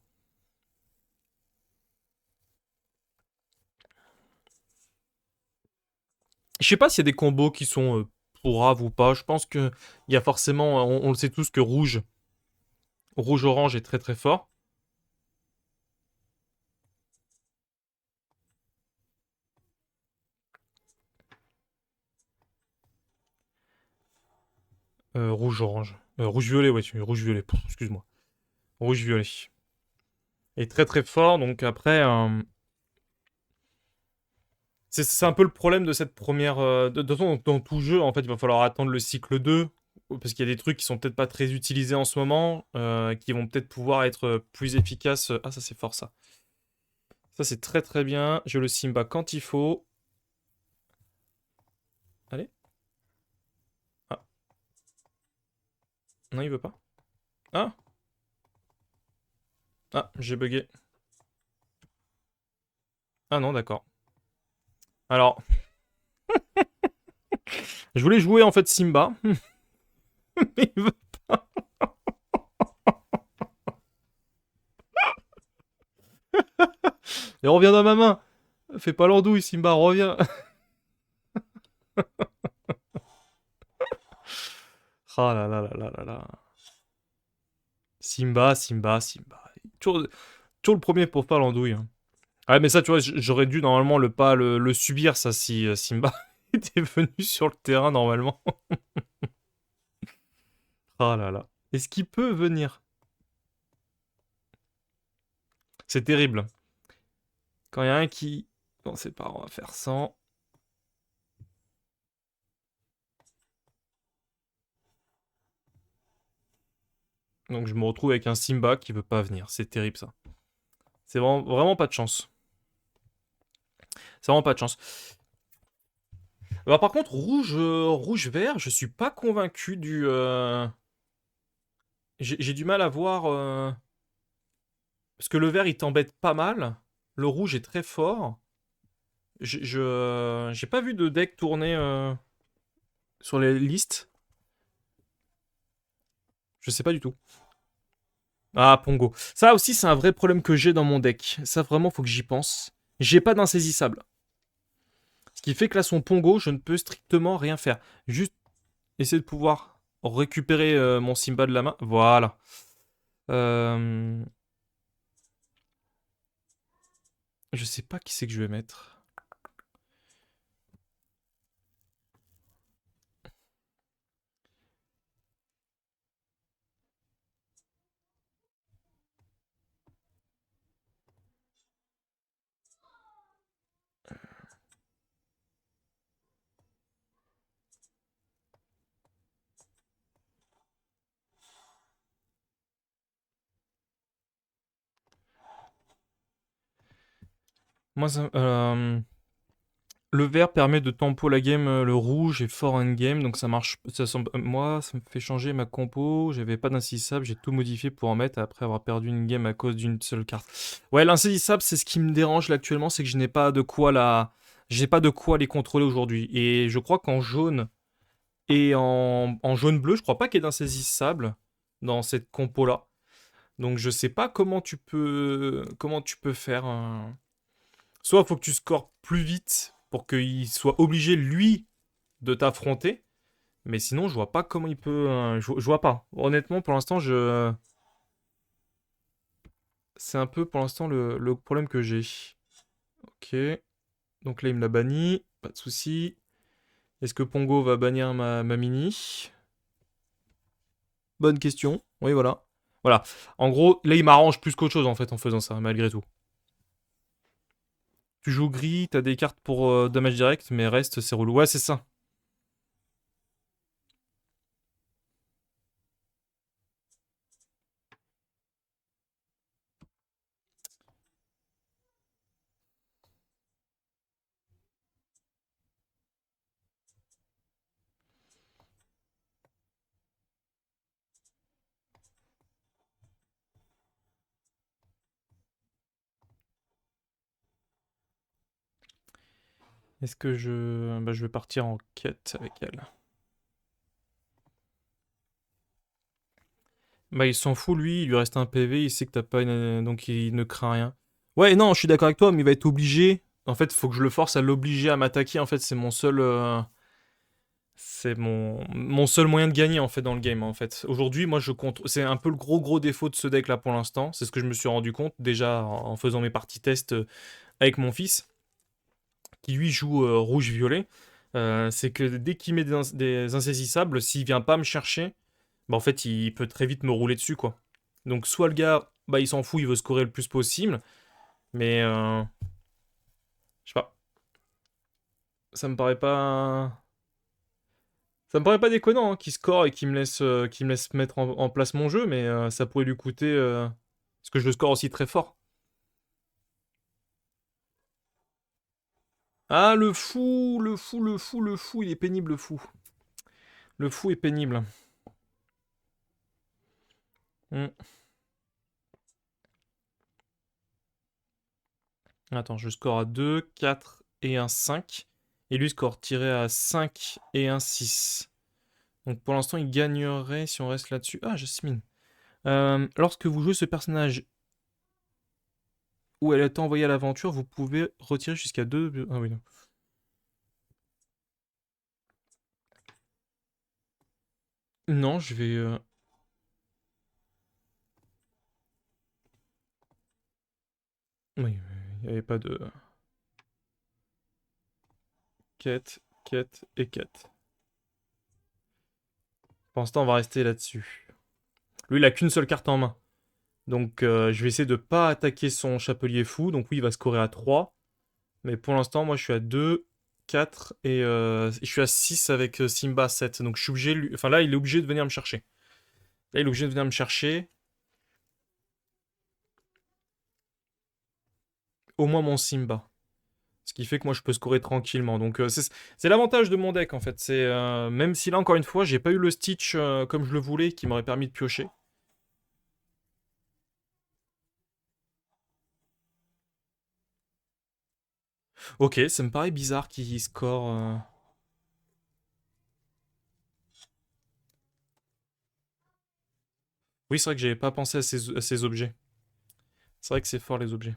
sais pas s'il y a des combos qui sont pourraves ou pas. Je pense que il y a forcément, on le sait tous, que rouge-orange est très très fort. Rouge-orange. Rouge-violet, ouais, rouge-violet, excuse-moi. Rouge-violet. Est très très fort, donc après, c'est un peu le problème de cette première... de toute façon, dans tout jeu, en fait, il va falloir attendre le cycle 2 parce qu'il y a des trucs qui sont peut-être pas très utilisés en ce moment, qui vont peut-être pouvoir être plus efficaces. Ah, ça c'est fort ça. Ça c'est très très bien. Je le Simba quand il faut. Allez. Ah, non, il veut pas. Ah, ah, j'ai bugué. Ah non, d'accord. Alors, je voulais jouer en fait Simba, mais il veut... Et reviens dans ma main. Fais pas l'andouille, Simba, reviens. Ah là là là là là là. Simba, Simba, Simba. Toujours, toujours le premier pour pas l'andouille, hein. Ah, mais ça, tu vois, j'aurais dû normalement pas le subir, ça, si Simba était venu sur le terrain normalement. Ah là là. Est-ce qu'il peut venir? C'est terrible. Quand il y a un qui... Bon, c'est pas, on va faire 100. Donc je me retrouve avec un Simba qui veut pas venir. C'est terrible ça. C'est vraiment, vraiment pas de chance. C'est vraiment pas de chance. Alors par contre, rouge-vert, je suis pas convaincu du... J'ai du mal à voir... Parce que le vert, il t'embête pas mal. Le rouge est très fort. J'ai pas vu de deck tourner sur les listes. Je sais pas du tout. Ah, Pongo. Ça aussi, c'est un vrai problème que j'ai dans mon deck. Ça, vraiment, faut que j'y pense. J'ai pas d'insaisissable. Ce qui fait que là, son Pongo, je ne peux strictement rien faire. Juste essayer de pouvoir récupérer mon Simba de la main. Voilà. Euh, Je sais pas qui c'est que je vais mettre. Moi, Le vert permet de tempo la game, le rouge est fort endgame, donc ça marche. Moi, ça me fait changer ma compo. J'avais pas d'insaisissable, j'ai tout modifié pour en mettre après avoir perdu une game à cause d'une seule carte. Ouais, l'insaisissable, c'est ce qui me dérange là actuellement, c'est que je n'ai pas de quoi j'ai pas de quoi les contrôler aujourd'hui. Et je crois qu'en jaune et en jaune-bleu, je crois pas qu'il y ait d'insaisissable dans cette compo-là. Donc je sais pas comment tu peux faire. Soit il faut que tu scores plus vite pour qu'il soit obligé, lui, de t'affronter. Mais sinon, je vois pas comment il peut. Je vois pas. Honnêtement, pour l'instant, c'est un peu pour l'instant le problème que j'ai. Ok. Donc là, il me l'a banni. Pas de souci. Est-ce que Pongo va bannir ma mini? Bonne question. Oui, voilà. Voilà. En gros, là, il m'arrange plus qu'autre chose en fait en faisant ça, malgré tout. Tu joues gris, t'as des cartes pour damage direct, mais reste, c'est relou. Ouais, c'est ça. Est-ce que je. Bah, je vais partir en quête avec elle. Bah, il s'en fout, lui, il lui reste un PV, il sait que t'as pas une. Donc il ne craint rien. Ouais, non, je suis d'accord avec toi, mais il va être obligé. En fait, faut que je le force à l'obliger à m'attaquer. En fait, c'est mon seul. C'est mon seul moyen de gagner, en fait, dans le game, en fait. Aujourd'hui, moi, je compte. C'est un peu le gros défaut de ce deck là pour l'instant. C'est ce que je me suis rendu compte déjà en faisant mes parties test avec mon fils, qui lui joue rouge-violet. C'est que dès qu'il met des insaisissables, s'il vient pas me chercher, bah en fait, il peut très vite me rouler dessus, quoi. Donc, soit le gars, bah, il s'en fout, il veut scorer le plus possible, mais je sais pas, ça me paraît pas. Ça me paraît pas déconnant hein, qu'il score et qu'il me laisse mettre en place mon jeu, mais ça pourrait lui coûter. Parce que je le score aussi très fort. Ah, le fou, il est pénible, le fou. Le fou est pénible. Hmm. Attends, je score à 2, 4 et un 5. Et lui score tiré à 5 et un 6. Donc pour l'instant, il gagnerait si on reste là-dessus. Ah, Jasmine. Lorsque vous jouez ce personnage où elle est envoyée à l'aventure, vous pouvez retirer jusqu'à 2. Ah oui, non. Non, je vais. Oui, il n'y avait pas de. Quête, quête et quête. Pour l'instant, on va rester là-dessus. Lui, il a qu'une seule carte en main. Donc, je vais essayer de pas attaquer son chapelier fou. Donc, oui, il va scorer à 3. Mais pour l'instant, moi, je suis à 2, 4 et je suis à 6 avec Simba 7. Donc, je suis obligé. Enfin, là, il est obligé de venir me chercher. Là, il est obligé de venir me chercher. Au moins mon Simba. Ce qui fait que moi, je peux scorer tranquillement. Donc, c'est l'avantage de mon deck, en fait. C'est même si là, encore une fois, j'ai pas eu le Stitch comme je le voulais, qui m'aurait permis de piocher. Ok, ça me paraît bizarre qu'il score. Oui, c'est vrai que j'avais pas pensé à ces objets. C'est vrai que c'est fort les objets.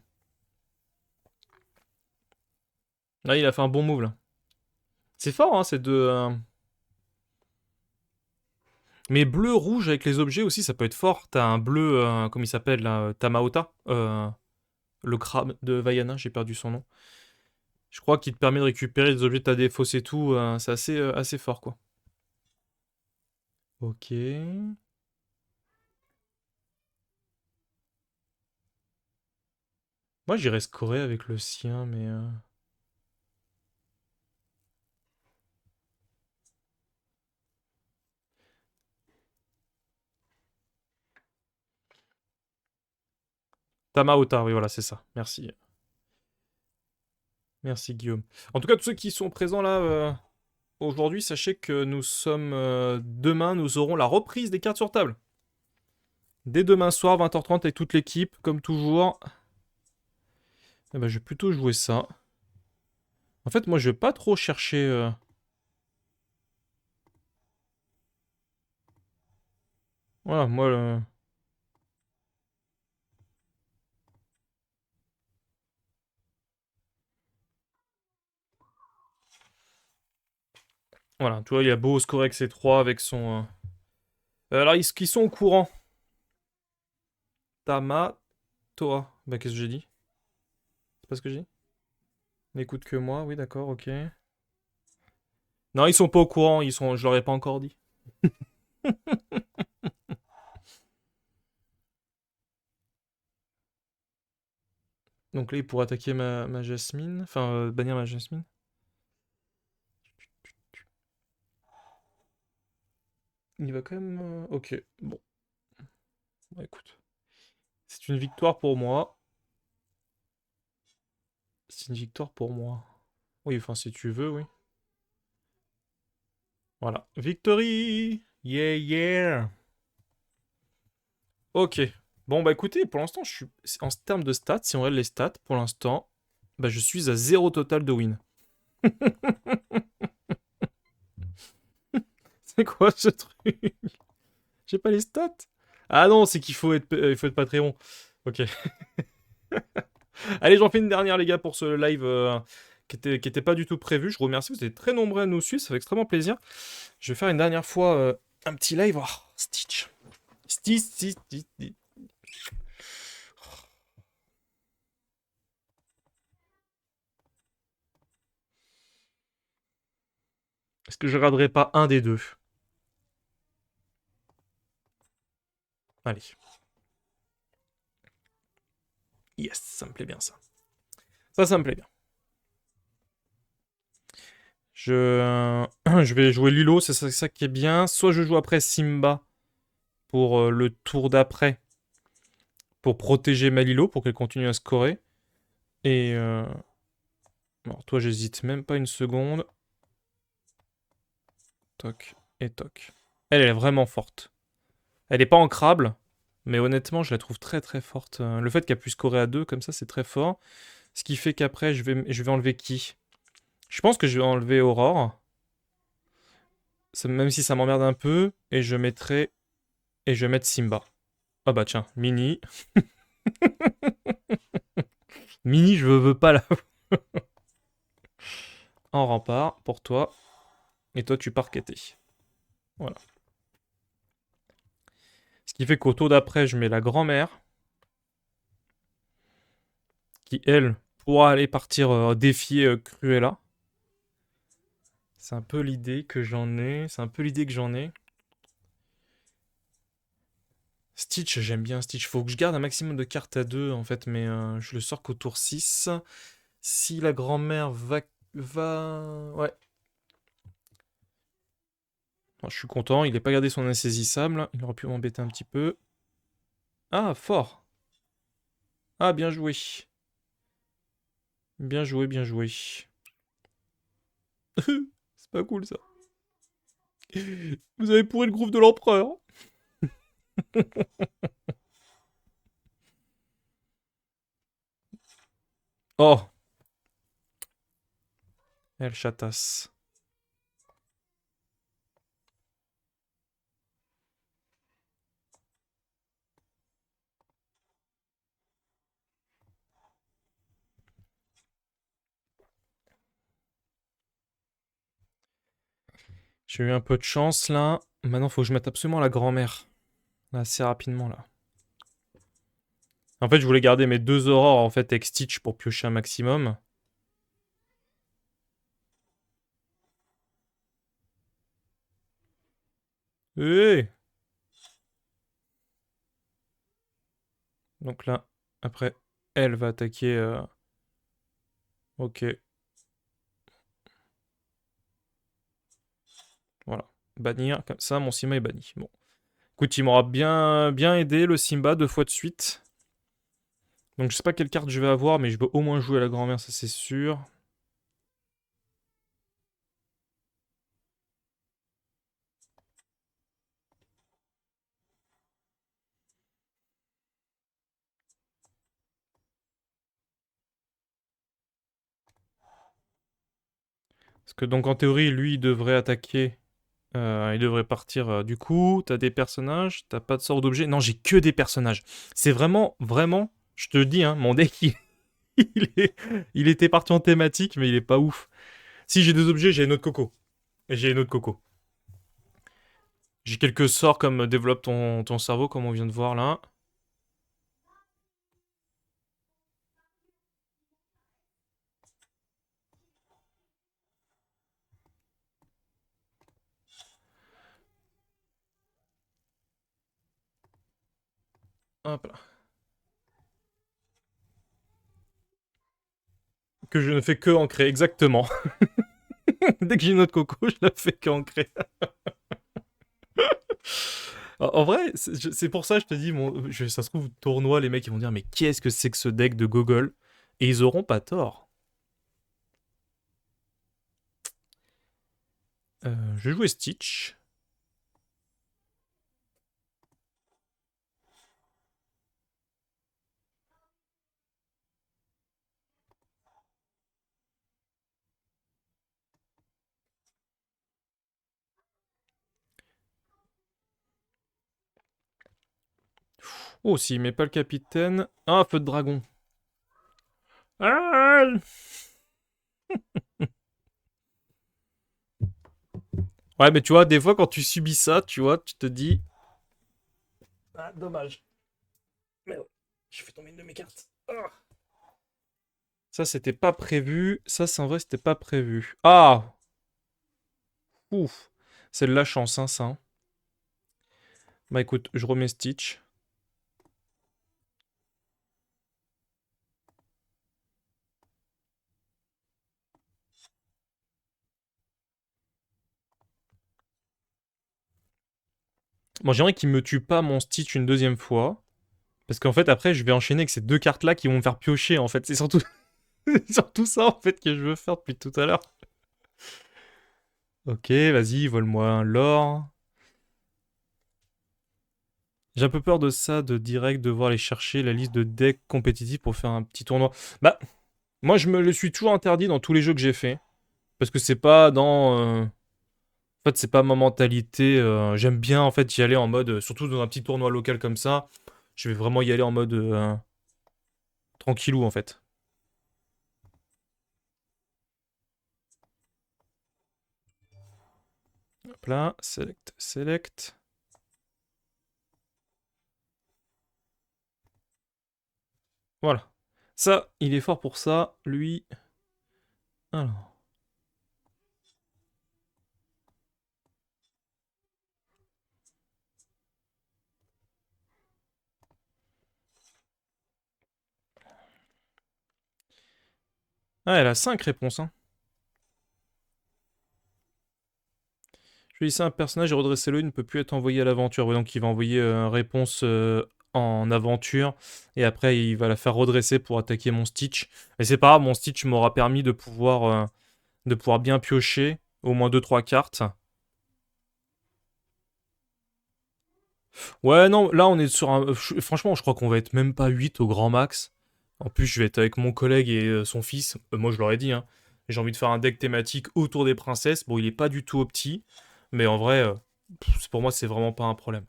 Là, il a fait un bon move là. C'est fort, hein, ces deux. Mais bleu, rouge avec les objets aussi, ça peut être fort. T'as un bleu, comment il s'appelle là, Tamaota, le crabe de Vaiana, j'ai perdu son nom. Je crois qu'il te permet de récupérer les objets de ta défausse et tout. C'est assez fort quoi. Ok. Moi, j'irais scorer avec le sien, mais. Tamaota, oui, voilà, c'est ça. Merci. Merci Guillaume. En tout cas, tous ceux qui sont présents là aujourd'hui, sachez que nous sommes demain, nous aurons la reprise des cartes sur table. Dès demain soir, 20h30 avec toute l'équipe, comme toujours. Eh ben, je vais plutôt jouer ça. En fait, moi, je vais pas trop chercher... Voilà, moi... Voilà, tu vois, il y a beau scorer avec ses 3 avec son... Alors, ils sont au courant. Tama, Toa. Bah, qu'est-ce que j'ai dit? C'est pas ce que j'ai dit? N'écoute que moi, oui, d'accord, ok. Non, ils sont pas au courant, je leur ai pas encore dit. Donc là, il pourrait attaquer ma Jasmine. Enfin, bannir ma Jasmine. Il va quand même... Ok, bon. Bah, écoute. C'est une victoire pour moi. C'est une victoire pour moi. Oui, enfin, si tu veux, oui. Voilà. Victory! Yeah, yeah! Ok. Bon, bah écoutez, pour l'instant, je suis... En termes de stats, si on regarde les stats, pour l'instant, bah je suis à 0 total de win. C'est quoi ce truc? J'ai pas les stats? Ah non, c'est qu'il faut être Patreon. Ok. Allez, j'en fais une dernière, les gars, pour ce live qui était pas du tout prévu. Je vous remercie, vous êtes très nombreux à nous suivre, ça fait extrêmement plaisir. Je vais faire une dernière fois un petit live. Oh, Stitch. Stitch, Stitch, Stitch, Stitch. Est-ce que je raterai pas un des deux? Allez. Yes, ça me plaît bien ça. Ça me plaît bien. Je vais jouer Lilo, c'est ça qui est bien. Soit je joue après Simba pour le tour d'après, pour protéger ma Lilo, pour qu'elle continue à scorer. Et... Non, toi j'hésite même pas une seconde. Toc et toc. Elle est vraiment forte. Elle est pas ancrable, mais honnêtement je la trouve très très forte. Le fait qu'elle puisse scorer à 2 comme ça c'est très fort. Ce qui fait qu'après je vais enlever qui? Je pense que je vais enlever Aurore. Même si ça m'emmerde un peu. Et je mettrai... Et je vais mettre Simba. Ah bah tiens, Mini. Mini, je veux pas la... en rempart, pour toi. Et toi, tu pars quêter. Voilà. Ce qui fait qu'au tour d'après, je mets la grand-mère. Qui, elle, pourra aller partir défier Cruella. C'est un peu l'idée que j'en ai. C'est un peu l'idée que j'en ai. Stitch, j'aime bien Stitch. Faut que je garde un maximum de cartes à 2, en fait, mais je le sors qu'au tour 6. Si la grand-mère va... Ouais. Bon, je suis content, il n'a pas gardé son insaisissable. Il aurait pu m'embêter un petit peu. Ah, fort. Ah, bien joué. Bien joué, bien joué. C'est pas cool, ça. Vous avez pourri le groupe de l'empereur. Oh. Elle chatasse. J'ai eu un peu de chance, là. Maintenant, faut que je mette absolument la grand-mère. Là, assez rapidement, là. En fait, je voulais garder mes 2 aurores, en fait, avec Stitch pour piocher un maximum. Hey. Donc là, après, elle va attaquer... Ok. Voilà. Bannir, comme ça, mon Simba est banni. Bon. Écoute, il m'aura bien aidé, le Simba, 2 fois de suite. Donc je sais pas quelle carte je vais avoir, mais je veux au moins jouer à la grand-mère, ça c'est sûr. Parce que donc en théorie, lui, il devrait attaquer. Il devrait partir du coup. T'as des personnages, t'as pas de sort d'objet. Non, j'ai que des personnages. C'est vraiment, vraiment, je te le dis, hein, mon deck, il, il était parti en thématique, mais il est pas ouf. Si j'ai des objets, j'ai une autre coco. Et j'ai une autre coco. J'ai quelques sorts comme développe ton cerveau, comme on vient de voir là. Hop là. Que je ne fais que ancrer, exactement. Dès que j'ai une autre coco, je la fais que ancrer. En vrai, c'est pour ça que je te dis, ça se trouve, tournoi, les mecs ils vont dire, mais qu'est-ce que c'est que ce deck de Gogol? Et ils auront pas tort. Je vais jouer Stitch. Oh, s'il met pas le capitaine. Ah, feu de dragon. Ah. Ouais, mais tu vois, des fois, quand tu subis ça, tu vois, tu te dis. Ah, dommage. Mais ouais, je fais tomber une de mes cartes. Ah. Ça, c'était pas prévu. Ça, c'est en vrai, c'était pas prévu. Ah! Ouf. C'est de la chance, hein, ça. Hein. Bah écoute, je remets Stitch. Bon, j'aimerais qu'il me tue pas mon Stitch une deuxième fois. Parce qu'en fait, après, je vais enchaîner avec ces deux cartes-là qui vont me faire piocher, en fait. C'est surtout... c'est surtout ça, en fait, que je veux faire depuis tout à l'heure. Ok, vas-y, vole-moi un lore. J'ai un peu peur de ça, de direct devoir aller chercher la liste de decks compétitifs pour faire un petit tournoi. Bah, moi, je me le suis toujours interdit dans tous les jeux que j'ai fait. Parce que c'est pas dans... En fait, c'est pas ma mentalité. J'aime bien, en fait, y aller en mode... surtout dans un petit tournoi local comme ça. Je vais vraiment y aller en mode... tranquillou, en fait. Hop là, select, select. Voilà. Ça, il est fort pour ça. Lui... Alors... Ah, elle a 5 réponses, hein. Choisissez un personnage et redressez-le, il ne peut plus être envoyé à l'aventure. Ouais, donc il va envoyer réponse en aventure, et après il va la faire redresser pour attaquer mon Stitch. Et c'est pas grave, mon Stitch m'aura permis de pouvoir bien piocher au moins deux trois cartes. Ouais, non, là on est sur un... franchement, je crois qu'on va être même pas 8 au grand max. En plus, je vais être avec mon collègue et son fils. Moi, je leur ai dit, hein. J'ai envie de faire un deck thématique autour des princesses. Bon, il est pas du tout au petit, mais en vrai, pour moi, c'est vraiment pas un problème.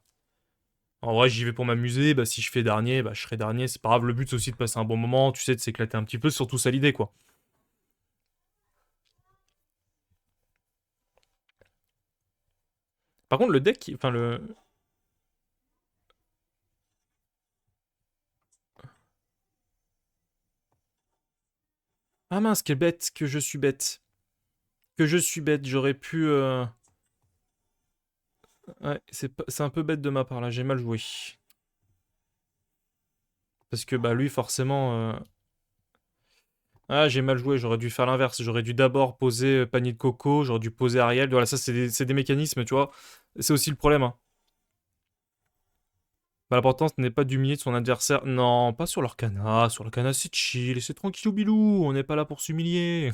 En vrai, j'y vais pour m'amuser. Bah, si je fais dernier, bah, je serai dernier. C'est pas grave. Le but, c'est aussi de passer un bon moment. Tu sais, de s'éclater un petit peu. Surtout ça, l'idée, quoi. Par contre, le deck, enfin, le. Ah mince, quelle bête, que je suis bête. Que je suis bête. J'aurais pu. Ouais, c'est un peu bête de ma part, là. J'ai mal joué. Parce que, bah, lui, forcément. Ah, j'ai mal joué. J'aurais dû faire l'inverse. J'aurais dû d'abord poser panier de coco. J'aurais dû poser Ariel. Voilà, ça, c'est des mécanismes, tu vois. C'est aussi le problème, hein. Bah, l'important, ce n'est pas d'humilier son adversaire. Non, pas sur l'Arcana. Sur l'Arcana, c'est chill et c'est tranquillou bilou. On n'est pas là pour s'humilier.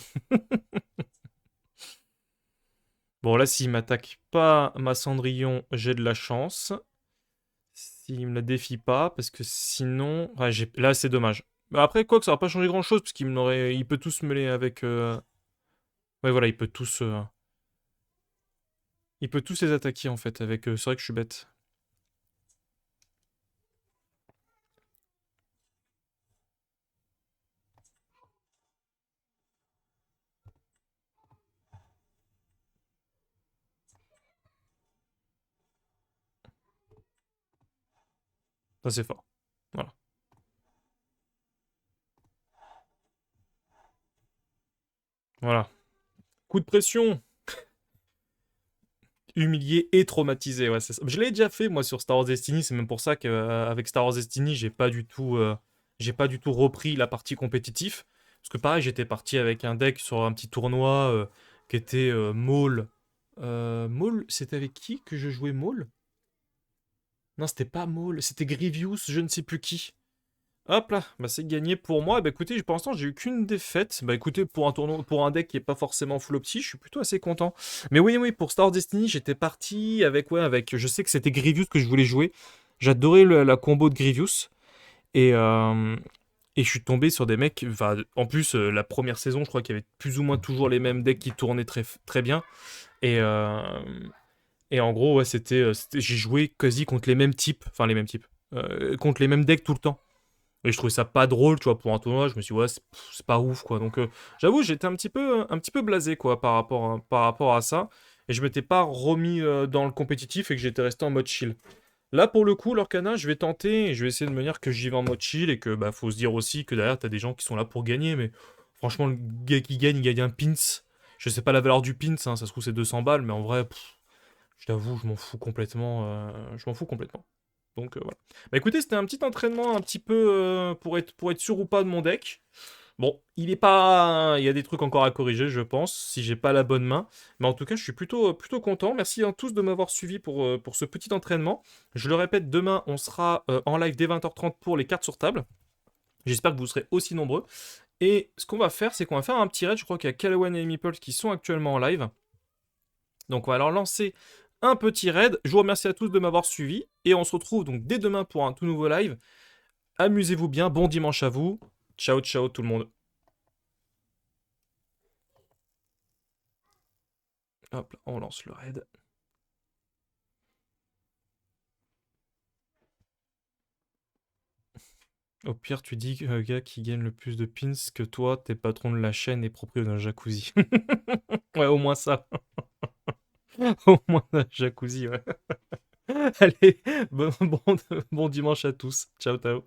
Bon, là, s'il m'attaque pas ma Cendrillon, j'ai de la chance. S'il me la défie pas, parce que sinon... Ouais, là, c'est dommage. Bah, après, quoi que ça va pas changer grand-chose, parce qu'il peut tous mêler avec... Ouais, voilà, il peut tous les attaquer en fait. Avec, c'est vrai que je suis bête. Ça, c'est fort. Voilà. Voilà. Coup de pression. Humilié et traumatisé, ouais, c'est ça. Je l'ai déjà fait moi sur Star Wars Destiny, c'est même pour ça qu'avec Star Wars Destiny, j'ai pas du tout repris la partie compétitive. Parce que pareil, j'étais parti avec un deck sur un petit tournoi qui était Maul. Maul, c'était avec qui que je jouais Maul? Non, c'était pas Maul, c'était Grievous, je ne sais plus qui. Hop là, bah c'est gagné pour moi. Bah écoutez, pour l'instant, j'ai eu qu'une défaite. Bah écoutez, pour un tournoi, pour un deck qui est pas forcément full opti, je suis plutôt assez content. Mais oui, oui, pour Star Destiny, j'étais parti avec, ouais, avec, je sais que c'était Grievous que je voulais jouer. J'adorais la combo de Grievous. Et, euh, et je suis tombé sur des mecs, enfin, en plus, la première saison, je crois qu'il y avait plus ou moins toujours les mêmes decks qui tournaient très bien. Et, euh, et en gros, ouais, j'ai joué quasi contre les mêmes types, enfin les mêmes types, contre les mêmes decks tout le temps. Et je trouvais ça pas drôle, tu vois, pour un tournoi. Je me suis dit, ouais, c'est pas ouf, quoi. Donc, j'avoue, j'étais un petit peu blasé, quoi, par rapport à ça. Et je m'étais pas remis dans le compétitif et que j'étais resté en mode chill. Là, pour le coup, l'Orcana, je vais tenter et je vais essayer de me dire que j'y vais en mode chill et que, bah, faut se dire aussi que derrière, t'as des gens qui sont là pour gagner. Mais franchement, le gars qui gagne, il gagne un pins. Je sais pas la valeur du pins, hein, ça se trouve, c'est 200 balles, mais en vrai, je t'avoue, je m'en fous complètement. Je m'en fous complètement. Donc voilà. Bah écoutez, c'était un petit entraînement un petit peu pour être sûr ou pas de mon deck. Bon, il est pas. Il y a des trucs encore à corriger, je pense, si j'ai pas la bonne main. Mais en tout cas, je suis plutôt content. Merci à tous de m'avoir suivi pour ce petit entraînement. Je le répète, demain, on sera en live dès 20h30 pour les cartes sur table. J'espère que vous serez aussi nombreux. Et ce qu'on va faire, c'est qu'on va faire un petit raid. Je crois qu'il y a Calawan et Meeples qui sont actuellement en live. Donc on va leur lancer un petit raid. Je vous remercie à tous de m'avoir suivi. Et on se retrouve donc dès demain pour un tout nouveau live. Amusez-vous bien, bon dimanche à vous. Ciao, ciao tout le monde. Hop là, on lance le raid. Au pire, tu dis que le gars qui gagne le plus de pins que toi, t'es patron de la chaîne et propriétaire d'un jacuzzi. Ouais, au moins ça. Au moins un jacuzzi, ouais. Allez, bon dimanche à tous. Ciao, ciao.